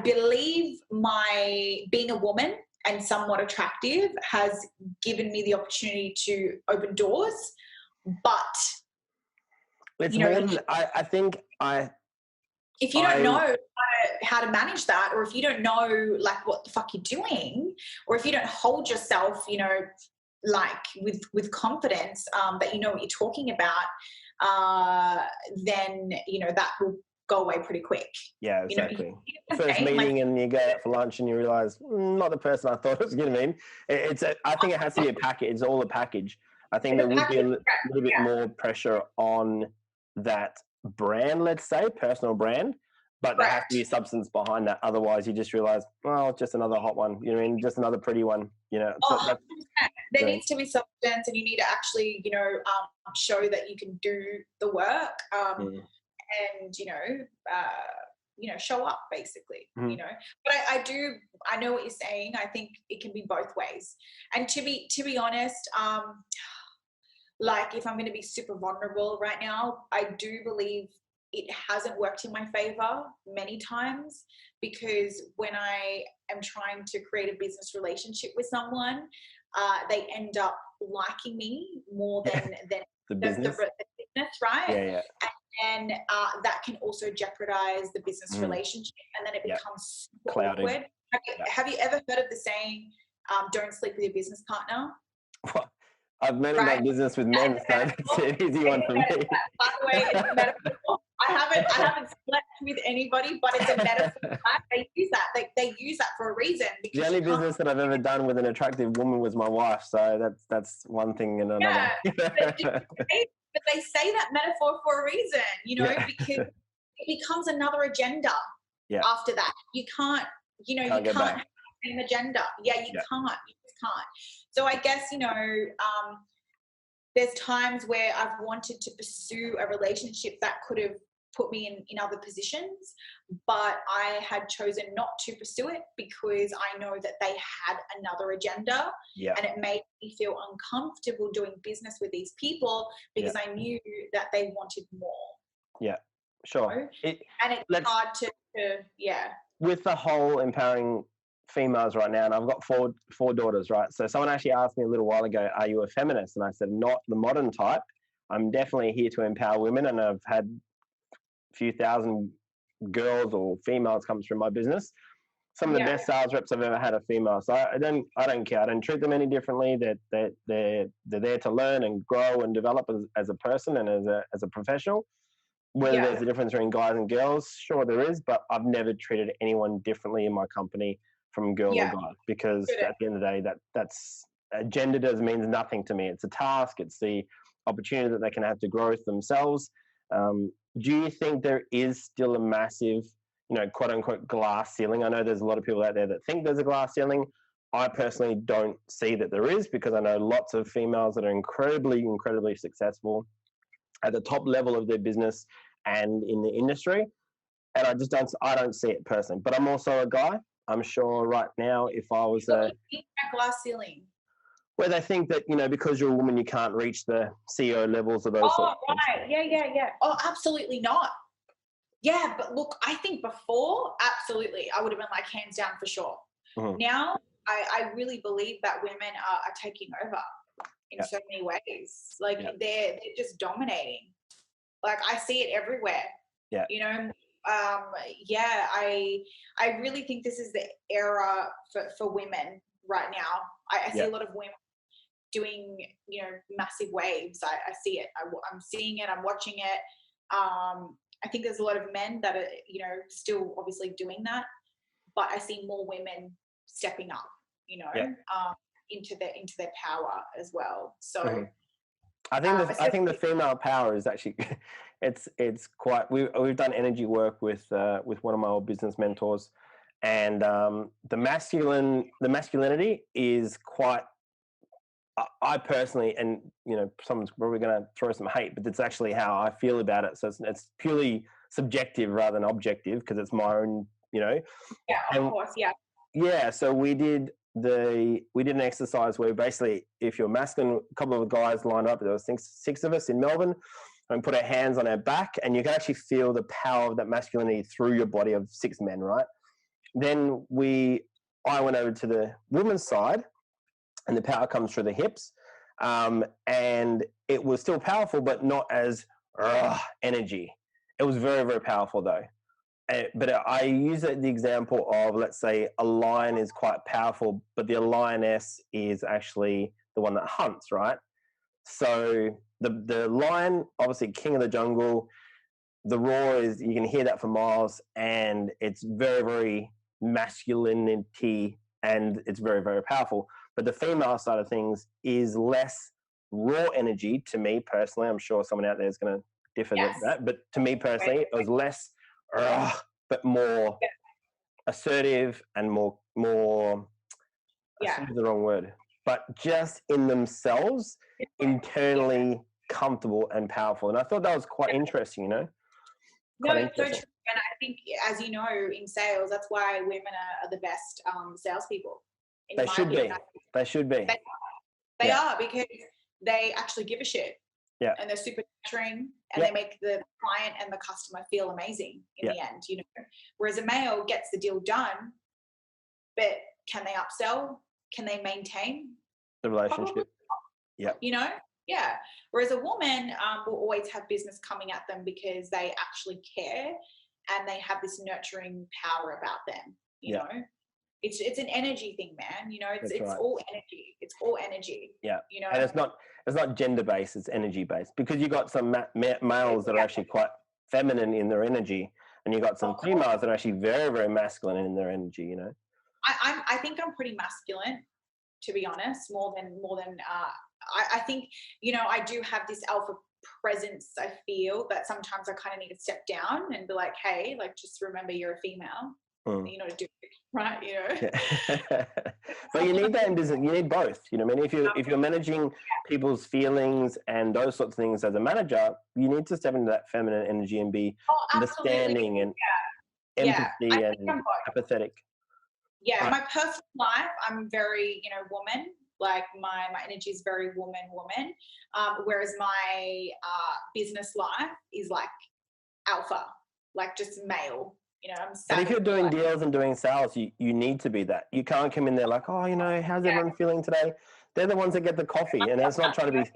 believe my being a woman and somewhat attractive has given me the opportunity to open doors, but it's more than, I think if you don't know how to manage that, or if you don't know like what the fuck you're doing, or if you don't hold yourself, you know, like with confidence, that you know what you're talking about, then, you know, that will go away pretty quick. Yeah, exactly. You know, first meeting, and you go out for lunch and you realize not the person I thought it was going to be. I think it has to be a package. It's all a package. I think there would be a little bit more pressure on that brand, let's say, personal brand. but there has to be substance behind that. Otherwise, you just realize, well, just another hot one. You know, what I mean, just another pretty one. You know, Oh, so 100%. There needs to be substance, and you need to actually, show that you can do the work, and show up basically. Mhm. But I know what you're saying. I think it can be both ways. And to be honest, like if I'm going to be super vulnerable right now, I do believe it hasn't worked in my favor many times, because when I am trying to create a business relationship with someone, they end up liking me more than the business, right? Yeah. And that can also jeopardize the business relationship, and then it becomes super cloudy. awkward. Have you ever heard of the saying, "Don't sleep with your business partner"? I've mainly done business with men, so it's an easy one for me. By the way, it's a metaphor. I haven't slept with anybody, but it's a metaphor. Right? They use that. They use that for a reason. Because the only business that I've ever done with an attractive woman was my wife, so that's one thing and another. But they say that metaphor for a reason, because it becomes another agenda. Yeah. After that, you can't have the same agenda. Yeah, you can't. You just can't. So I guess there's times where I've wanted to pursue a relationship that could have put me in other positions, but I had chosen not to pursue it because I know that they had another agenda, and it made me feel uncomfortable doing business with these people because I knew that they wanted more. Yeah, sure. And it's hard to with the whole empowering females right now, and I've got four daughters, right? So someone actually asked me a little while ago, are you a feminist? And I said, not the modern type. I'm definitely here to empower women, and I've had a few thousand girls or females come through my business. Some of the best sales reps I've ever had are female. So I don't care. I don't treat them any differently. They're there to learn and grow and develop as a person and as a professional. Whether there's a difference between guys and girls, sure there is, but I've never treated anyone differently in my company from girl or guy, because at the end of the day, that's gender means nothing to me. It's a task. It's the opportunity that they can have to grow themselves. Do you think there is still a massive, quote unquote glass ceiling? I know there's a lot of people out there that think there's a glass ceiling. I personally don't see that there is, because I know lots of females that are incredibly, incredibly successful at the top level of their business and in the industry. And I don't see it personally, but I'm also a guy. I'm sure right now, if I was a glass ceiling, where they think that, because you're a woman, you can't reach the CEO levels of those sorts of things. Yeah. Oh, absolutely not. Yeah, but look, I think before, absolutely, I would have been like hands down for sure. Mm-hmm. Now, I really believe that women are taking over in so many ways. Like they're just dominating. Like I see it everywhere. Yeah. I really think this is the era for women right now. I see a lot of women doing, massive waves. I see it. I'm seeing it. I'm watching it. I think there's a lot of men that are, still obviously doing that, but I see more women stepping up, into their power as well. So I think the female power is actually it's quite. We've done energy work with one of my old business mentors, and the masculinity is quite. I personally, and someone's probably going to throw some hate, but it's actually how I feel about it. So it's purely subjective rather than objective, because it's my own, Yeah, of course, yeah. Yeah, so we did an exercise where basically, if you're masculine, a couple of guys lined up. There was six of us in Melbourne, and put our hands on our back, and you can actually feel the power of that masculinity through your body of 6 men, right? Then I went over to the women's side, and the power comes through the hips, and it was still powerful, but not as energy. It was very, very powerful though. But I use the example of, let's say, a lion is quite powerful, but the lioness is actually the one that hunts, right? So the lion, obviously king of the jungle, the roar is, you can hear that for miles, and it's very, very masculinity, and it's very, very powerful. But the female side of things is less raw energy to me personally. I'm sure someone out there is going to differ with that. But to me personally, it was less but more assertive and more assertive is the wrong word, but just in themselves, internally comfortable and powerful. And I thought that was quite interesting, No, it's so true. And I think, as you know, in sales, that's why women are the best salespeople. They should be. They should be. They are, because they actually give a shit. Yeah. And they're super nurturing, and they make the client and the customer feel amazing in the end, you know. Whereas a male gets the deal done, but can they upsell? Can they maintain the relationship? Yeah. You know? Yeah. Whereas a woman will always have business coming at them because they actually care and they have this nurturing power about them, you know? It's an energy thing, man. You know, it's all energy. It's all energy. Yeah. You know, and it's not gender based. It's energy based, because you got some males that are actually quite feminine in their energy, and you got some females that are actually very, very masculine in their energy. You know, I think I'm pretty masculine, to be honest. More than I think, you know, I do have this alpha presence. I feel that sometimes I kind of need to step down and be like, hey, like, just remember you're a female. You know, to do it, right? You know. Yeah. But you need that in business. You need both. You know, I mean, if you're managing people's feelings and those sorts of things as a manager, you need to step into that feminine energy and be understanding and empathy and empathetic. Yeah, in my personal life, I'm very, you know, woman. Like my energy is very woman. Whereas my business life is like alpha, like just male. You know, but if you're doing deals and doing sales, you need to be that. You can't come in there like, oh, you know, how's everyone feeling today? They're the ones that get the coffee, and it's not trying to be.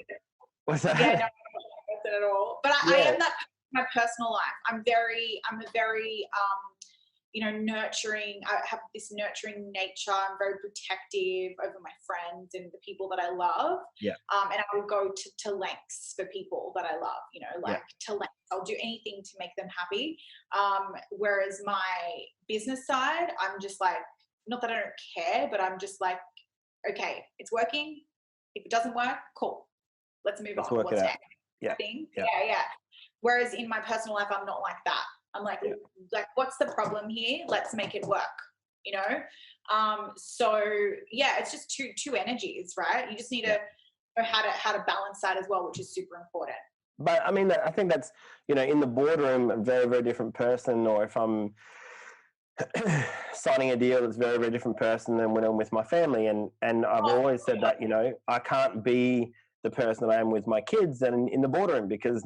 What's that? Yeah, no, not at all. But I am that in my personal life. I'm a very you know, nurturing. I have this nurturing nature. I'm very protective over my friends and the people that I love. Yeah. And I will go to lengths for people that I love, you know, like to lengths. I'll do anything to make them happy. Whereas my business side, I'm just like, not that I don't care, but I'm just like, okay, it's working. If it doesn't work, cool. Let's move on. What's next? Yeah. Yeah. Whereas in my personal life, I'm not like that. I'm like, what's the problem here? Let's make it work, you know? So yeah, it's just two energies, right? You just need to know how to balance that as well, which is super important. But I mean, I think that's, you know, in the boardroom, a very, very different person, or if I'm signing a deal, it's a very, very different person than when I'm with my family. And I've always said that, you know, I can't be the person that I am with my kids and in the boardroom, because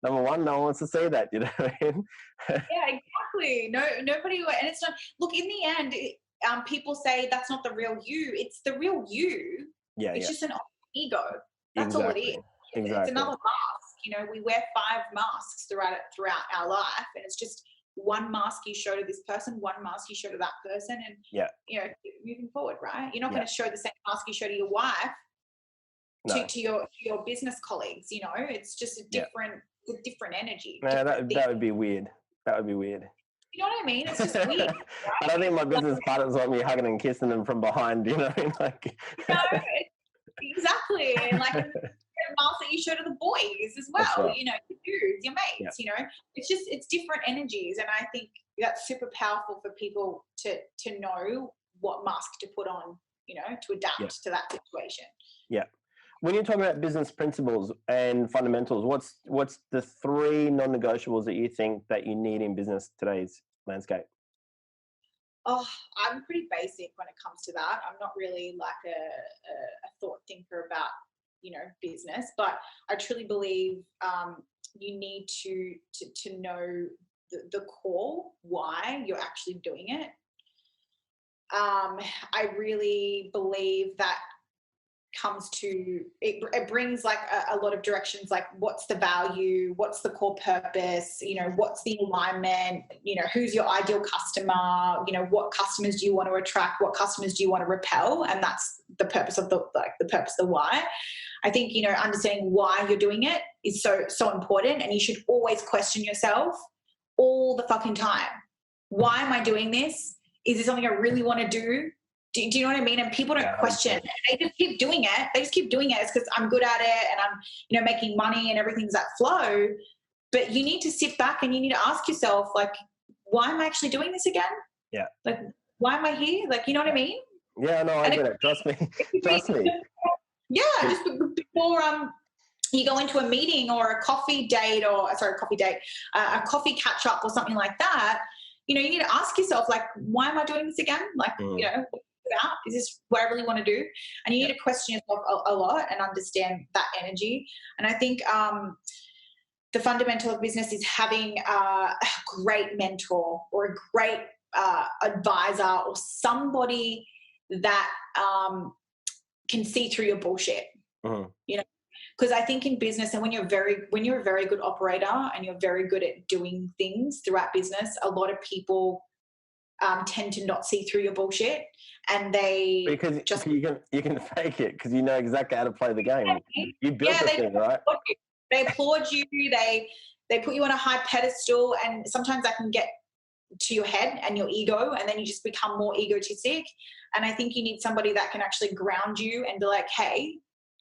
number one, no one wants to see that, you know what I mean? Yeah, exactly. Nobody, and it's not, look, in the end, people say that's not the real you. It's the real you. Yeah. It's just an ego. That's all it is. It's another mask. You know, we wear 5 masks throughout our life, and it's just one mask you show to this person, one mask you show to that person, and you know, moving forward, right? You're not going to show the same mask you show to your wife to your business colleagues. You know, it's just a different energy. No, that would be weird. That would be weird. You know what I mean? It's just weird. Right? But I think my business partners want me hugging and kissing them from behind. You know what I mean? Like, you know, exactly. And like mask that you show to the boys as well. Right. You know, your dudes, your mates. You know, it's different energies, and I think that's super powerful for people to know what mask to put on. You know, to adapt to that situation. Yeah. When you're talking about business principles and fundamentals, what's the 3 non-negotiables that you think that you need in business today's landscape? Oh, I'm pretty basic when it comes to that. I'm not really like a thought thinker about, you know, business, but I truly believe you need to know the core why you're actually doing it. I really believe that comes to it brings like a lot of directions, like what's the value, what's the core purpose, you know, what's the alignment, you know, who's your ideal customer, you know, what customers do you want to attract, what customers do you want to repel, and that's the purpose of the why. I think, you know, understanding why you're doing it is so important, and you should always question yourself all the fucking time. Why am I doing this? Is this something I really want to do? Do you know what I mean? And people don't question. They just keep doing it. It's because I'm good at it and I'm, you know, making money and everything's that flow. But you need to sit back and you need to ask yourself, like, why am I actually doing this again? Yeah. Like, why am I here? Like, you know what I mean? Yeah, no, I get it. Trust me. Trust me. Yeah, just before you go into a meeting or a coffee date a coffee catch up or something like that, you need to ask yourself, like, why am I doing this again? Like, what's it about? Is this what I really want to do? And you need to question yourself a lot and understand that energy. And I think the fundamental of business is having a great mentor or a great advisor or somebody that can see through your bullshit. Because I think in business, and when you're a very good operator and you're very good at doing things throughout business, a lot of people tend to not see through your bullshit, and because you can fake it because you know exactly how to play the game. You built the thing, right? They applaud you. They put you on a high pedestal, and sometimes that can get to your head and your ego, and then you just become more egotistic. And I think you need somebody that can actually ground you and be like, hey,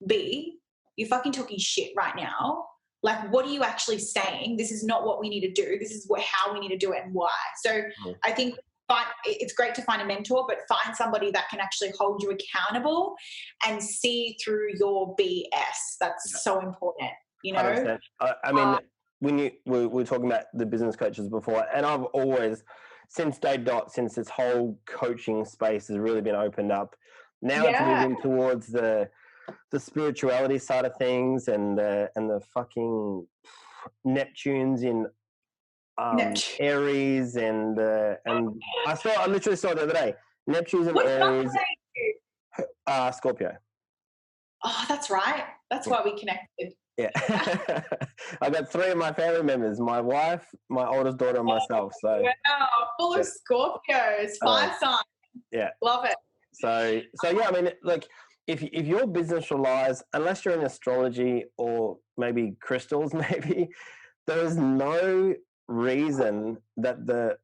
B, you're fucking talking shit right now. Like, what are you actually saying? This is not what we need to do. This is how we need to do it and why. So I think it's great to find a mentor, but find somebody that can actually hold you accountable and see through your BS. That's so important, 100%. I mean, when we were talking about the business coaches before, and I've always, since day dot, since this whole coaching space has really been opened up, now it's moving towards the spirituality side of things and the fucking Neptunes in Aries and I literally saw it the other day. Neptune's in Aries. Scorpio. Oh, that's right. That's why we connected. Yeah. I got 3 of my family members, my wife, my oldest daughter, and myself. So wow, full of Scorpios, 5 signs. Yeah. Love it. So yeah, I mean, like, if your business relies, unless you're in astrology or maybe crystals, maybe, there's no reason that the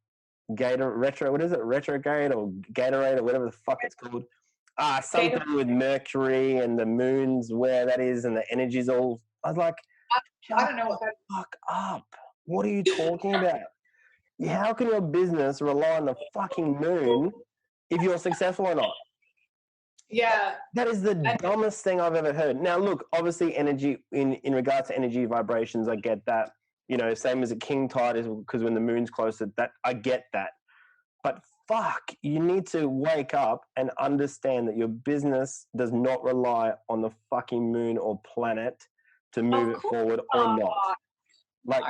retrograde or Gatorade or whatever the fuck it's called, something with Mercury and the moon's where that is and the energy's all, I was like, I don't know what that is. Fuck up. What are you talking about? How can your business rely on the fucking moon if you're successful or not? Yeah. That is the dumbest thing I've ever heard. Now, look, obviously energy, in regards to energy vibrations, I get that. Same as a king tide is because when the moon's closer, that I get that. But fuck, you need to wake up and understand that your business does not rely on the fucking moon or planet to move it forward or not. Like,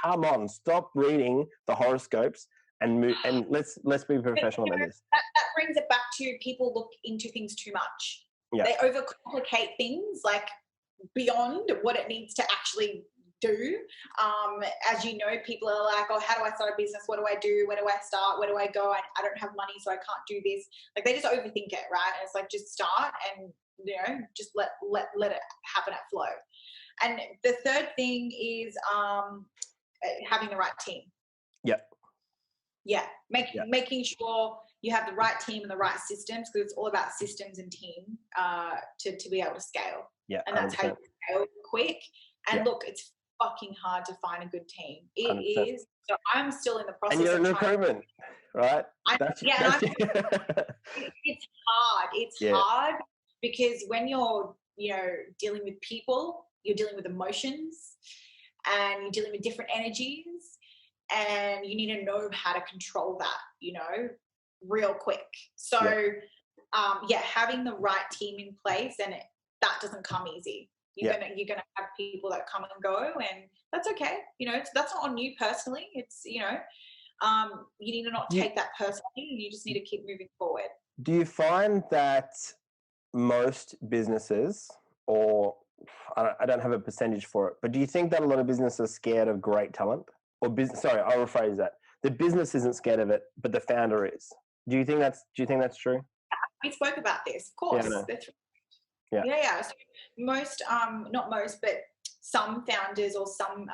come on, stop reading the horoscopes and move, and let's be professional about this. That brings it back to people look into things too much. Yeah. They overcomplicate things like beyond what it needs to actually do. As you know, people are like, oh, how do I start a business? What do I do? Where do I start? Where do I go? I don't have money, so I can't do this. Like, they just overthink it, right? And it's like, just start and, just let it happen at flow. And the third thing is having the right team. Yep. Yeah. Making sure you have the right team and the right systems, because it's all about systems and team to be able to scale. Yeah. And that's 100%. How you scale quick. And look, it's fucking hard to find a good team. It 100%. Is. So I'm still in the process. And you're in recruitment, right? It's hard. It's hard because when you're, dealing with people, you're dealing with emotions and you're dealing with different energies, and you need to know how to control that, real quick. So, having the right team in place, and that doesn't come easy. You're gonna have people that come and go, and that's okay. That's not on you personally. It's you need to not take that personally, and you just need to keep moving forward. Do you find that most businesses, or I don't have a percentage for it, but do you think that a lot of businesses are scared of great talent? Or Sorry, I'll rephrase that. The business isn't scared of it, but the founder is. Do you think that's true? We spoke about this, of course. Yeah, no. Yeah. So most, not most, but some founders or some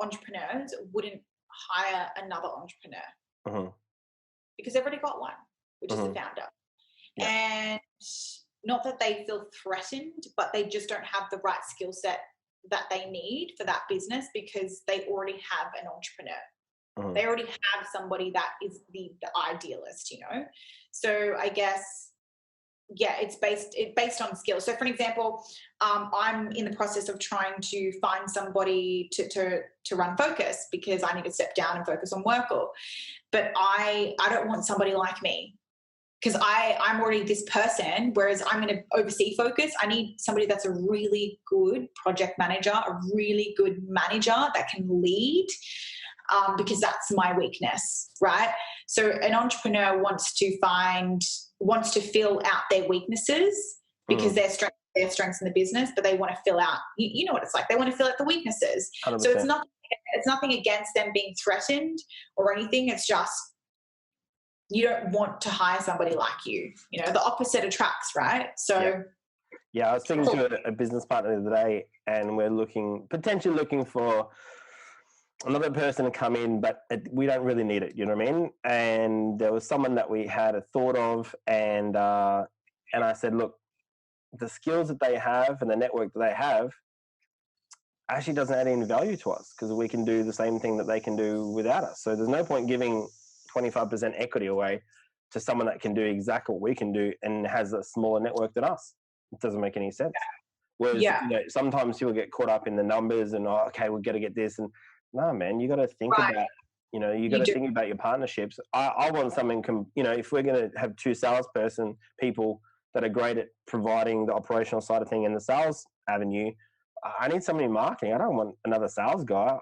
entrepreneurs wouldn't hire another entrepreneur because they've already got one, which is the founder. Yeah. And not that they feel threatened, but they just don't have the right skill set that they need for that business because they already have an entrepreneur. They already have somebody that is the idealist, you know? So I guess, yeah, it's based on skills. So for an example, I'm in the process of trying to find somebody to run Focus, because I need to step down and focus on Workle. But I don't want somebody like me, because I'm already this person, whereas I'm going to oversee Focus. I need somebody that's a really good project manager, a really good manager that can lead, because that's my weakness, right? So an entrepreneur wants to fill out their weaknesses, because their strengths in the business, but they want to fill out, you know what it's like. They want to fill out the weaknesses. 100%. So it's nothing against them being threatened or anything. It's just, you don't want to hire somebody like you. You know, the opposite attracts, right? So yeah, I was speaking to a business partner the other day, and we're potentially looking for another person to come in, but we don't really need it, you know what I mean? And there was someone that we had a thought of, and I said, look, the skills that they have and the network that they have actually doesn't add any value to us, because we can do the same thing that they can do without us. So there's no point giving 25% equity away to someone that can do exactly what we can do and has a smaller network than us. It doesn't make any sense. Whereas, you know, sometimes people get caught up in the numbers and, okay, we've got to get this. And no, man, you got to think about, you know, you got to think about your partnerships. I want something, you know, if we're going to have two people that are great at providing the operational side of thing in the sales avenue, I need somebody in marketing. I don't want another sales guy.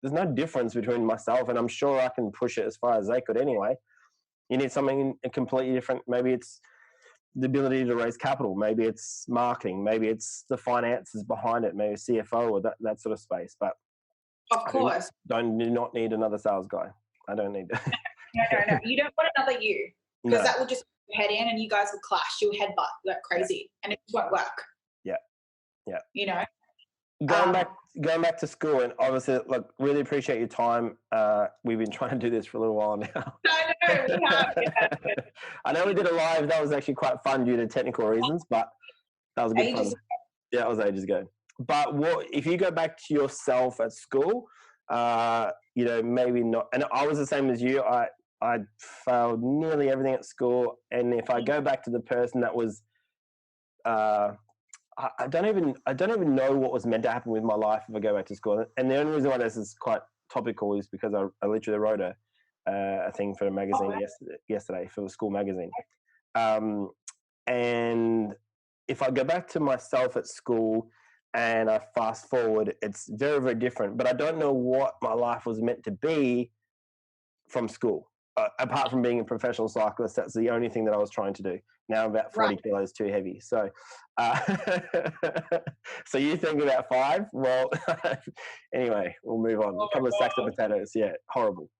There's no difference between myself, and I'm sure I can push it as far as they could anyway. You need something completely different. Maybe it's the ability to raise capital. Maybe it's marketing. Maybe it's the finances behind it. Maybe CFO or that sort of space. But of course, do not need another sales guy. I don't need that. No. You don't want another you, because that will just head in and you guys will clash. You'll headbutt like crazy, and it won't work. Yeah. You know. Going back to school, and obviously, look, really appreciate your time. We've been trying to do this for a little while now. No, we have. I know we did a live. That was actually quite fun due to technical reasons, but that was good fun. Yeah, it was ages ago. But what if you go back to yourself at school? You know, maybe not. And I was the same as you. I failed nearly everything at school, and if I go back to the person that was, I don't even know what was meant to happen with my life if I go back to school. And the only reason why this is quite topical is because I literally wrote a thing for a magazine yesterday for the school magazine. And if I go back to myself at school and I fast forward, it's very, very different. But I don't know what my life was meant to be from school. Apart from being a professional cyclist, that's the only thing that I was trying to do. Now I'm about 40 kilos too heavy. So, so you think about 5? Well, anyway, we'll move on. A couple of sacks of potatoes. Yeah, horrible.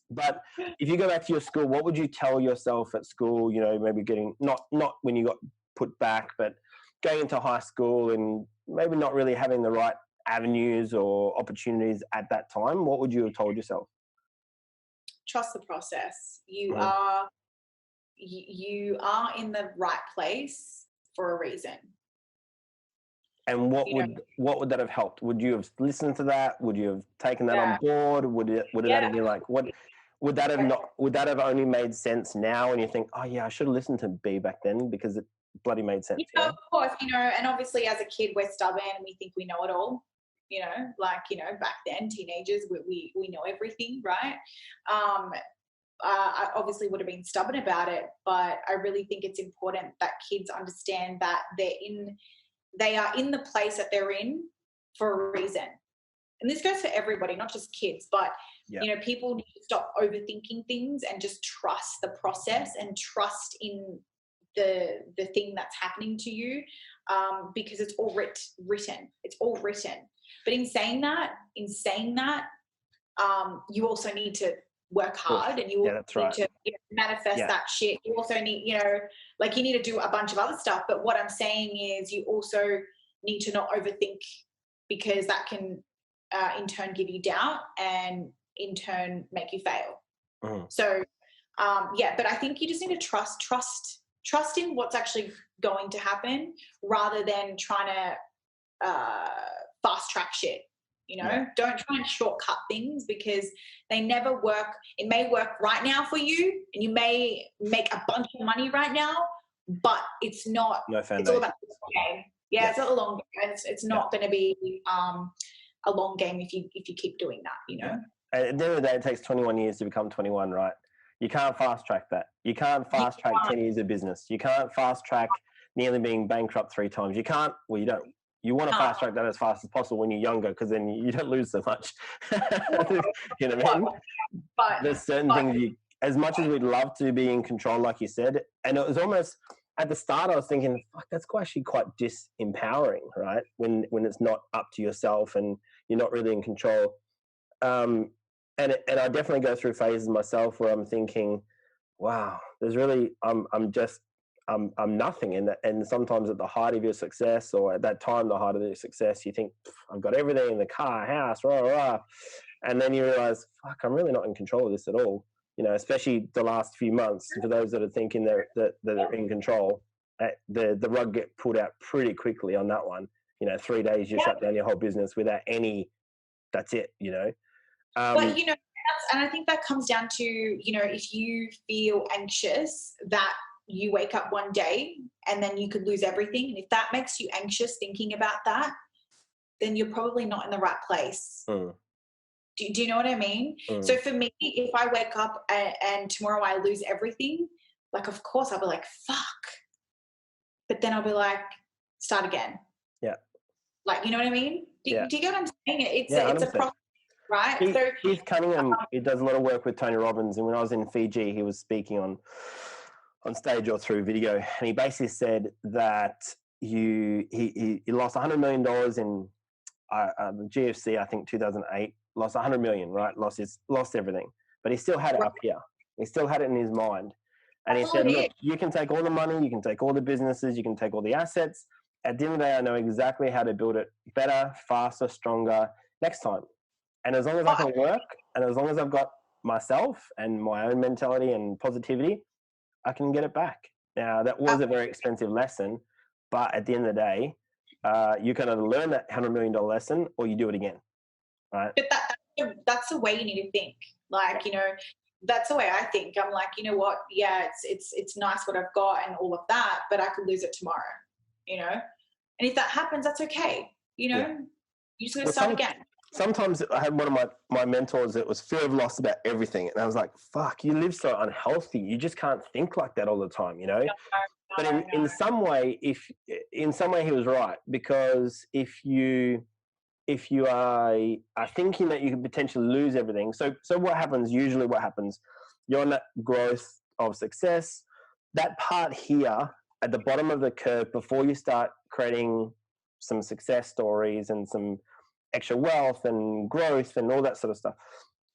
But if you go back to your school, what would you tell yourself at school? You know, maybe getting not when you got put back, but going into high school and maybe not really having the right avenues or opportunities at that time. What would you have told yourself? Trust the process. You are in the right place for a reason. And what would that have helped? Would you have listened to that? Would you have taken that on board? Would it have been like, what would that have only made sense now? And you think, oh yeah, I should have listened to B back then because it bloody made sense. Yeah, of course, and obviously as a kid we're stubborn and we think we know it all. Back then, teenagers, we know everything, right? I obviously would have been stubborn about it, but I really think it's important that kids understand that they are in the place that they're in for a reason. And this goes for everybody, not just kids, but people need to stop overthinking things and just trust the process and trust in the thing that's happening to you, because it's all written. It's all written. But in saying that, you also need to work hard, and you need to manifest that shit. You also need, you need to do a bunch of other stuff. But what I'm saying is you also need to not overthink, because that can in turn give you doubt and in turn make you fail. Mm-hmm. So, but I think you just need to trust in what's actually going to happen rather than trying to fast track shit. You know, don't try and shortcut things because they never work. It may work right now for you and you may make a bunch of money right now, but it's not, it's all about the long game. Yeah, it's not a long game. It's not going to be a long game if you keep doing that, you know. At the end of the day, it takes 21 years to become 21, right? You can't fast track that. You can't fast track 10 years of business. You can't fast track nearly being bankrupt 3 times. You can't, well, you don't. You want to fast track that as fast as possible when you're younger because then you don't lose so much. You know what I mean? But there's certain things as much as we'd love to be in control, like you said, and it was almost, at the start I was thinking, fuck, that's actually quite disempowering, right? When it's not up to yourself and you're not really in control. And I definitely go through phases myself where I'm thinking, wow, there's really, I'm nothing. And sometimes at the height of your success, or at that time, the height of your success, you think, I've got everything in the car, house, rah, rah. And then you realize, fuck, I'm really not in control of this at all. You know, especially the last few months, for those that are thinking that they're in control, the rug get pulled out pretty quickly on that one. You know, 3 days, you shut down your whole business without any, that's it, you know. But, you know, and I think that comes down to, you know, if you feel anxious that you wake up one day and then you could lose everything. And if that makes you anxious thinking about that, then you're probably not in the right place. Do you know what I mean? So for me, if I wake up and tomorrow I lose everything, like, of course I'll be like, fuck. But then I'll be like, start again. Yeah. Like, you know what I mean? Do you get what I'm saying? It's a process, right? Keith Cunningham, he does a lot of work with Tony Robbins. And when I was in Fiji, he was speaking on stage or through video. And he basically said that he lost $100 million in the GFC, I think 2008, lost 100 million, right? Lost everything, but he still had it up here. He still had it in his mind. And he said, look, you can take all the money, you can take all the businesses, you can take all the assets. At the end of the day, I know exactly how to build it better, faster, stronger next time. And as long as I can work, and as long as I've got myself and my own mentality and positivity, I can get it back. Now, that was a very expensive lesson, but at the end of the day, you can either learn that $100 million lesson or you do it again, right? But that's the way you need to think. Like, you know, that's the way I think. I'm like, you know what? Yeah, it's nice what I've got and all of that, but I could lose it tomorrow, you know? And if that happens, that's okay. You know, you just got to start again. Sometimes I had one of my mentors that was fear of loss about everything. And I was like, fuck, you live so unhealthy. You just can't think like that all the time, you know? But in some way, he was right, because if you are thinking that you could potentially lose everything, so what happens? Usually, what happens? You're on that growth of success. That part here at the bottom of the curve, before you start creating some success stories and some extra wealth and growth and all that sort of stuff.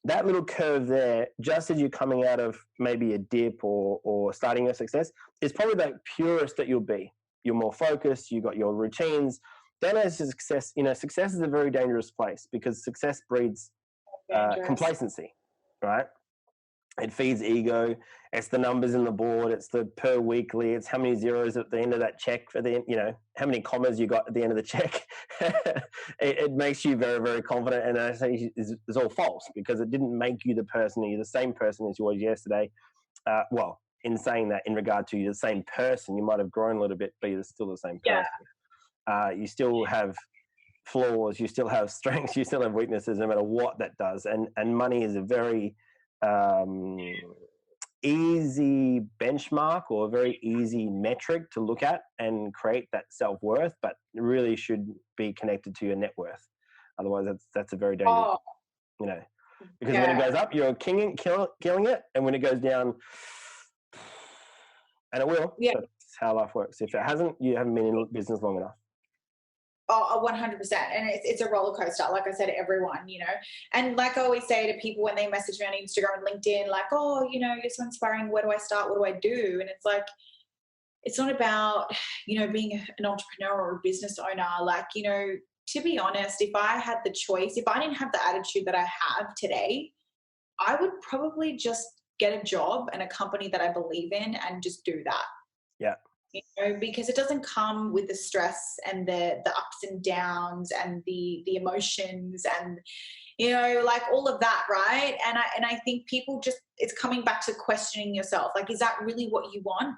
That little curve there, just as you're coming out of maybe a dip or starting your success, is probably the purest that you'll be. You're more focused, you've got your routines. Then as success, you know, success is a very dangerous place because success breeds complacency, right? It feeds ego. It's the numbers in the board. It's the per weekly. It's how many zeros at the end of that check for the, you know, how many commas you got at the end of the check. it makes you very, very confident. And I say it's all false because it didn't make you the person. You're the same person as you was yesterday. Well, in saying that, in regard to you're the same person, you might have grown a little bit, but you're still the same person. You still have flaws. You still have strengths. You still have weaknesses, no matter what that does. And money is a very easy benchmark or a very easy metric to look at and create that self-worth, but it really should be connected to your net worth. Otherwise, that's a very dangerous, you know, because when it goes up, you're killing it, and when it goes down, and it will, that's how life works. If it hasn't, you haven't been in business long enough. Oh, 100%. And it's a roller coaster, like I said to everyone, you know. And like I always say to people when they message me on Instagram and LinkedIn, like, oh, you know, you're so inspiring. Where do I start? What do I do? And it's like, it's not about, you know, being an entrepreneur or a business owner. Like, you know, to be honest, if I had the choice, if I didn't have the attitude that I have today, I would probably just get a job and a company that I believe in and just do that. Yeah. You know, because it doesn't come with the stress and the ups and downs and the emotions and, you know, like all of that, right? And I think people just, it's coming back to questioning yourself, like, is that really what you want?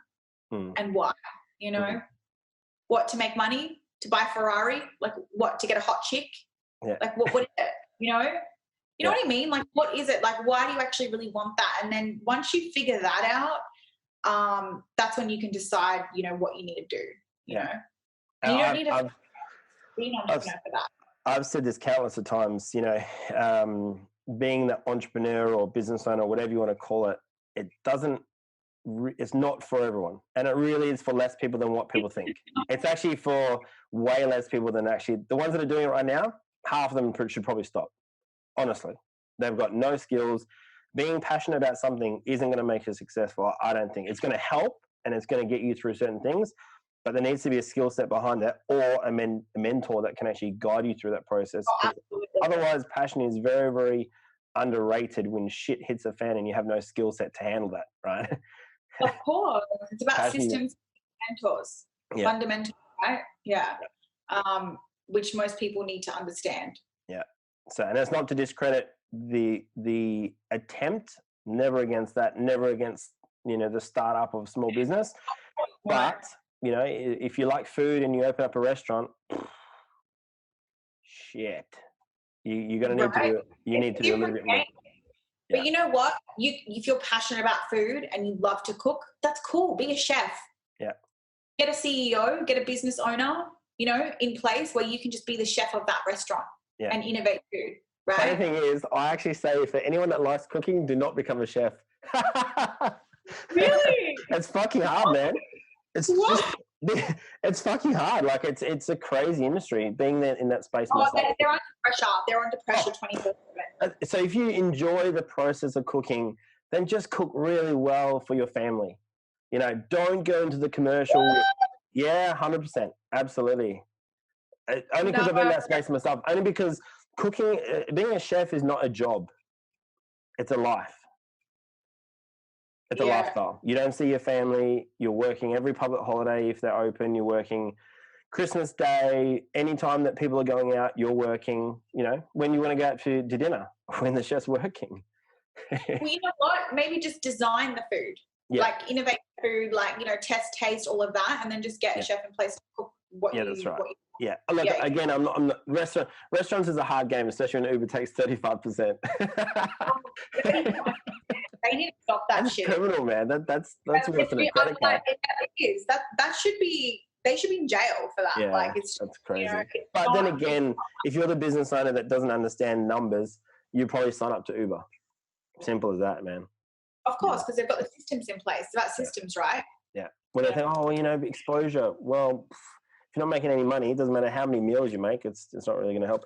And why? You know, what, to make money, to buy a Ferrari, like what, to get a hot chick? Like what is it? You know what I mean? Like, what is it? Like, why do you actually really want that? And then once you figure that out, that's when you can decide, you know, what you need to do, you know. And you don't need to be an entrepreneur for that. I've said this countless of times, you know, being the entrepreneur or business owner, whatever you want to call it, it's not for everyone. And it really is for less people than what people think. It's actually for way less people than actually the ones that are doing it right now. Half of them should probably stop. Honestly, they've got no skills. Being passionate about something isn't going to make you successful. I don't think it's going to help and it's going to get you through certain things, but there needs to be a skill set behind it or a mentor that can actually guide you through that process. Otherwise, passion is very, very underrated when shit hits the fan and you have no skill set to handle that, right? Of course. It's about systems, mentors, fundamentals, right? Yeah. Which most people need to understand. Yeah. So, and it's not to discredit the attempt, never against that, never against, you know, the startup of small business. But, you know, if you like food and you open up a restaurant, shit, you're going to need to do it. You need to do a little bit more. But you know what? If you're passionate about food and you love to cook, that's cool. Be a chef. Yeah. Get a CEO, get a business owner, you know, in place where you can just be the chef of that restaurant and innovate food. Right. Funny thing is, I actually say for anyone that likes cooking, do not become a chef. Really? It's fucking hard, man. It's it's fucking hard. Like it's a crazy industry being there in that space. Oh, they're under pressure. They're under pressure 24/7. So if you enjoy the process of cooking, then just cook really well for your family. You know, don't go into the commercial. Yeah, 100%, absolutely. Only because I've been in that space myself. Only because cooking, being a chef is not a job. It's a life. It's a lifestyle. You don't see your family. You're working every public holiday if they're open. You're working Christmas Day. Anytime that people are going out, you're working. You know, when you want to go out to dinner, when the chef's working. Well, you know what? Maybe just design the food. Like innovate food, like, you know, test, taste, all of that, and then just get a chef in place to cook what you. That's right. Look, again, I'm not. Restaurants is a hard game, especially when Uber takes 35%. They need to stop that shit. Criminal, man. That's worse than a credit card. It is. That should be. They should be in jail for that. Yeah, like it's that's crazy. You know, but then again, if you're the business owner that doesn't understand numbers, you probably sign up to Uber. Simple as that, man. Of course, because they've got the systems in place. It's about systems, right? Yeah. When they think, oh, you know, exposure. Well, if you're not making any money, it doesn't matter how many meals you make. It's not really going to help.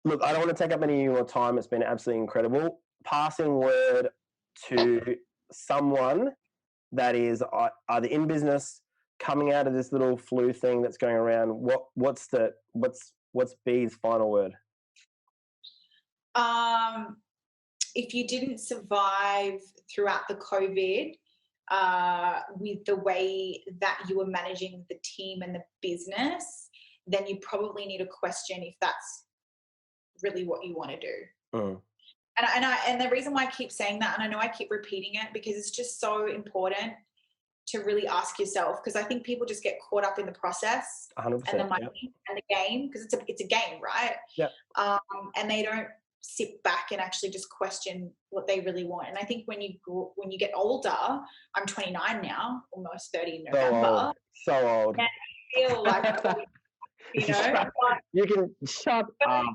Look, I don't want to take up any of your time. It's been absolutely incredible. Passing word to someone that is either in business, coming out of this little flu thing that's going around. What's B's final word? If you didn't survive throughout the COVID with the way that you were managing the team and the business, then you probably need to question if that's really what you want to do. And the reason why I keep saying that, and I know I keep repeating it, because it's just so important to really ask yourself, because I think people just get caught up in the process 100%, and the money and the game, because it's a game, right? Yeah. And they don't sit back and actually just question what they really want. And I think when you get older, I'm 29 now, almost 30 in November. So old. And I feel like, you know, you can shut up.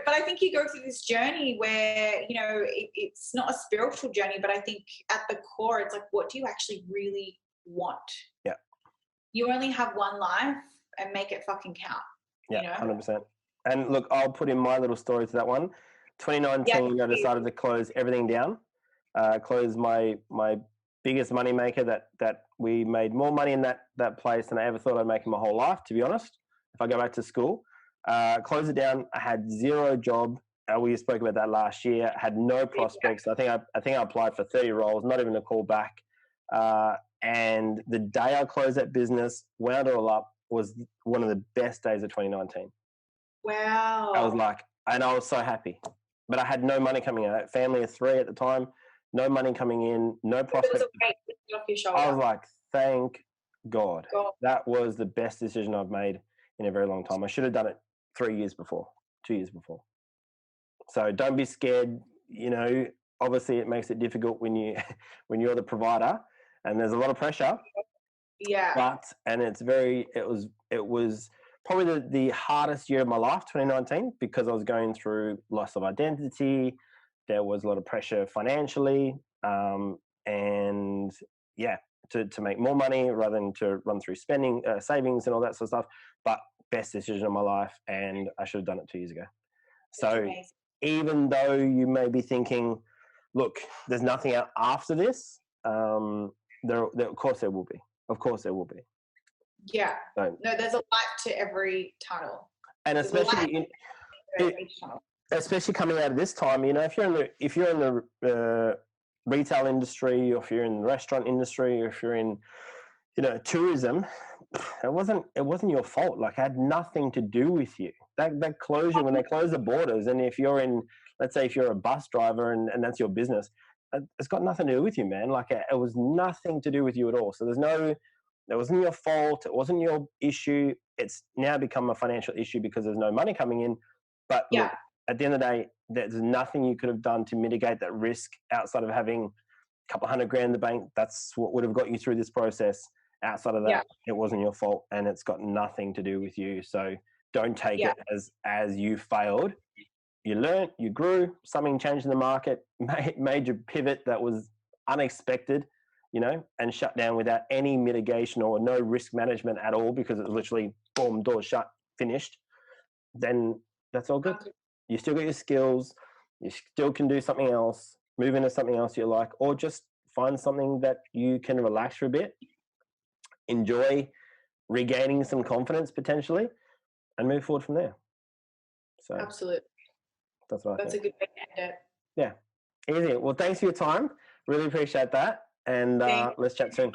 But I think you go through this journey where, you know, it's not a spiritual journey, but I think at the core, it's like, what do you actually really want? Yeah. You only have one life, and make it fucking count. Yeah, you know? 100%. And look, I'll put in my little story to that one. 2019, I decided to close everything down. Close my biggest money maker that we made more money in that place than I ever thought I'd make in my whole life, to be honest. If I go back to school, close it down. I had zero job. We spoke about that last year. Had no prospects. I think I applied for 30 roles, not even a call back. And the day I closed that business, wound it all up, was one of the best days of 2019. Wow. I was like, and I was so happy. But I had no money coming out. Family of 3 at the time, no money coming in, no prospect. It was a weight lifted off your shoulder. I was like, thank God. That was the best decision I've made in a very long time. I should have done it 2 years before. So don't be scared. You know, obviously it makes it difficult when you're the provider, and there's a lot of pressure. Yeah. But it was probably the hardest year of my life, 2019, because I was going through loss of identity. There was a lot of pressure financially, and yeah, to make more money rather than to run through spending, savings, and all that sort of stuff. But best decision of my life, and I should have done it 2 years ago. So even though you may be thinking, look, there's nothing out after this, of course there will be. Of course there will be. Yeah. No, there's a light to every tunnel. And especially especially coming out of this time, you know, if you're in the retail industry, or if you're in the restaurant industry, or if you're in, you know, tourism, it wasn't your fault. Like, it had nothing to do with you. That closure, when they close the borders, and if you're in, let's say if you're a bus driver and that's your business, it's got nothing to do with you, man. Like, it was nothing to do with you at all. So it wasn't your fault. It wasn't your issue. It's now become a financial issue because there's no money coming in. But look, at the end of the day, there's nothing you could have done to mitigate that risk outside of having a couple $100,000 in the bank. That's what would have got you through this process. Outside of that, it wasn't your fault, and it's got nothing to do with you. So don't take it as you failed. You learned, you grew, something changed in the market, made your pivot that was unexpected, you know, and shut down without any mitigation or no risk management at all, because it was literally boom, door shut, finished. Then that's all good. You still got your skills. You still can do something else, move into something else you like, or just find something that you can relax for a bit, enjoy regaining some confidence potentially, and move forward from there. So absolutely. That's what I think. That's a good way to end it. Yeah. Easy. Well, thanks for your time. Really appreciate that. And let's chat soon.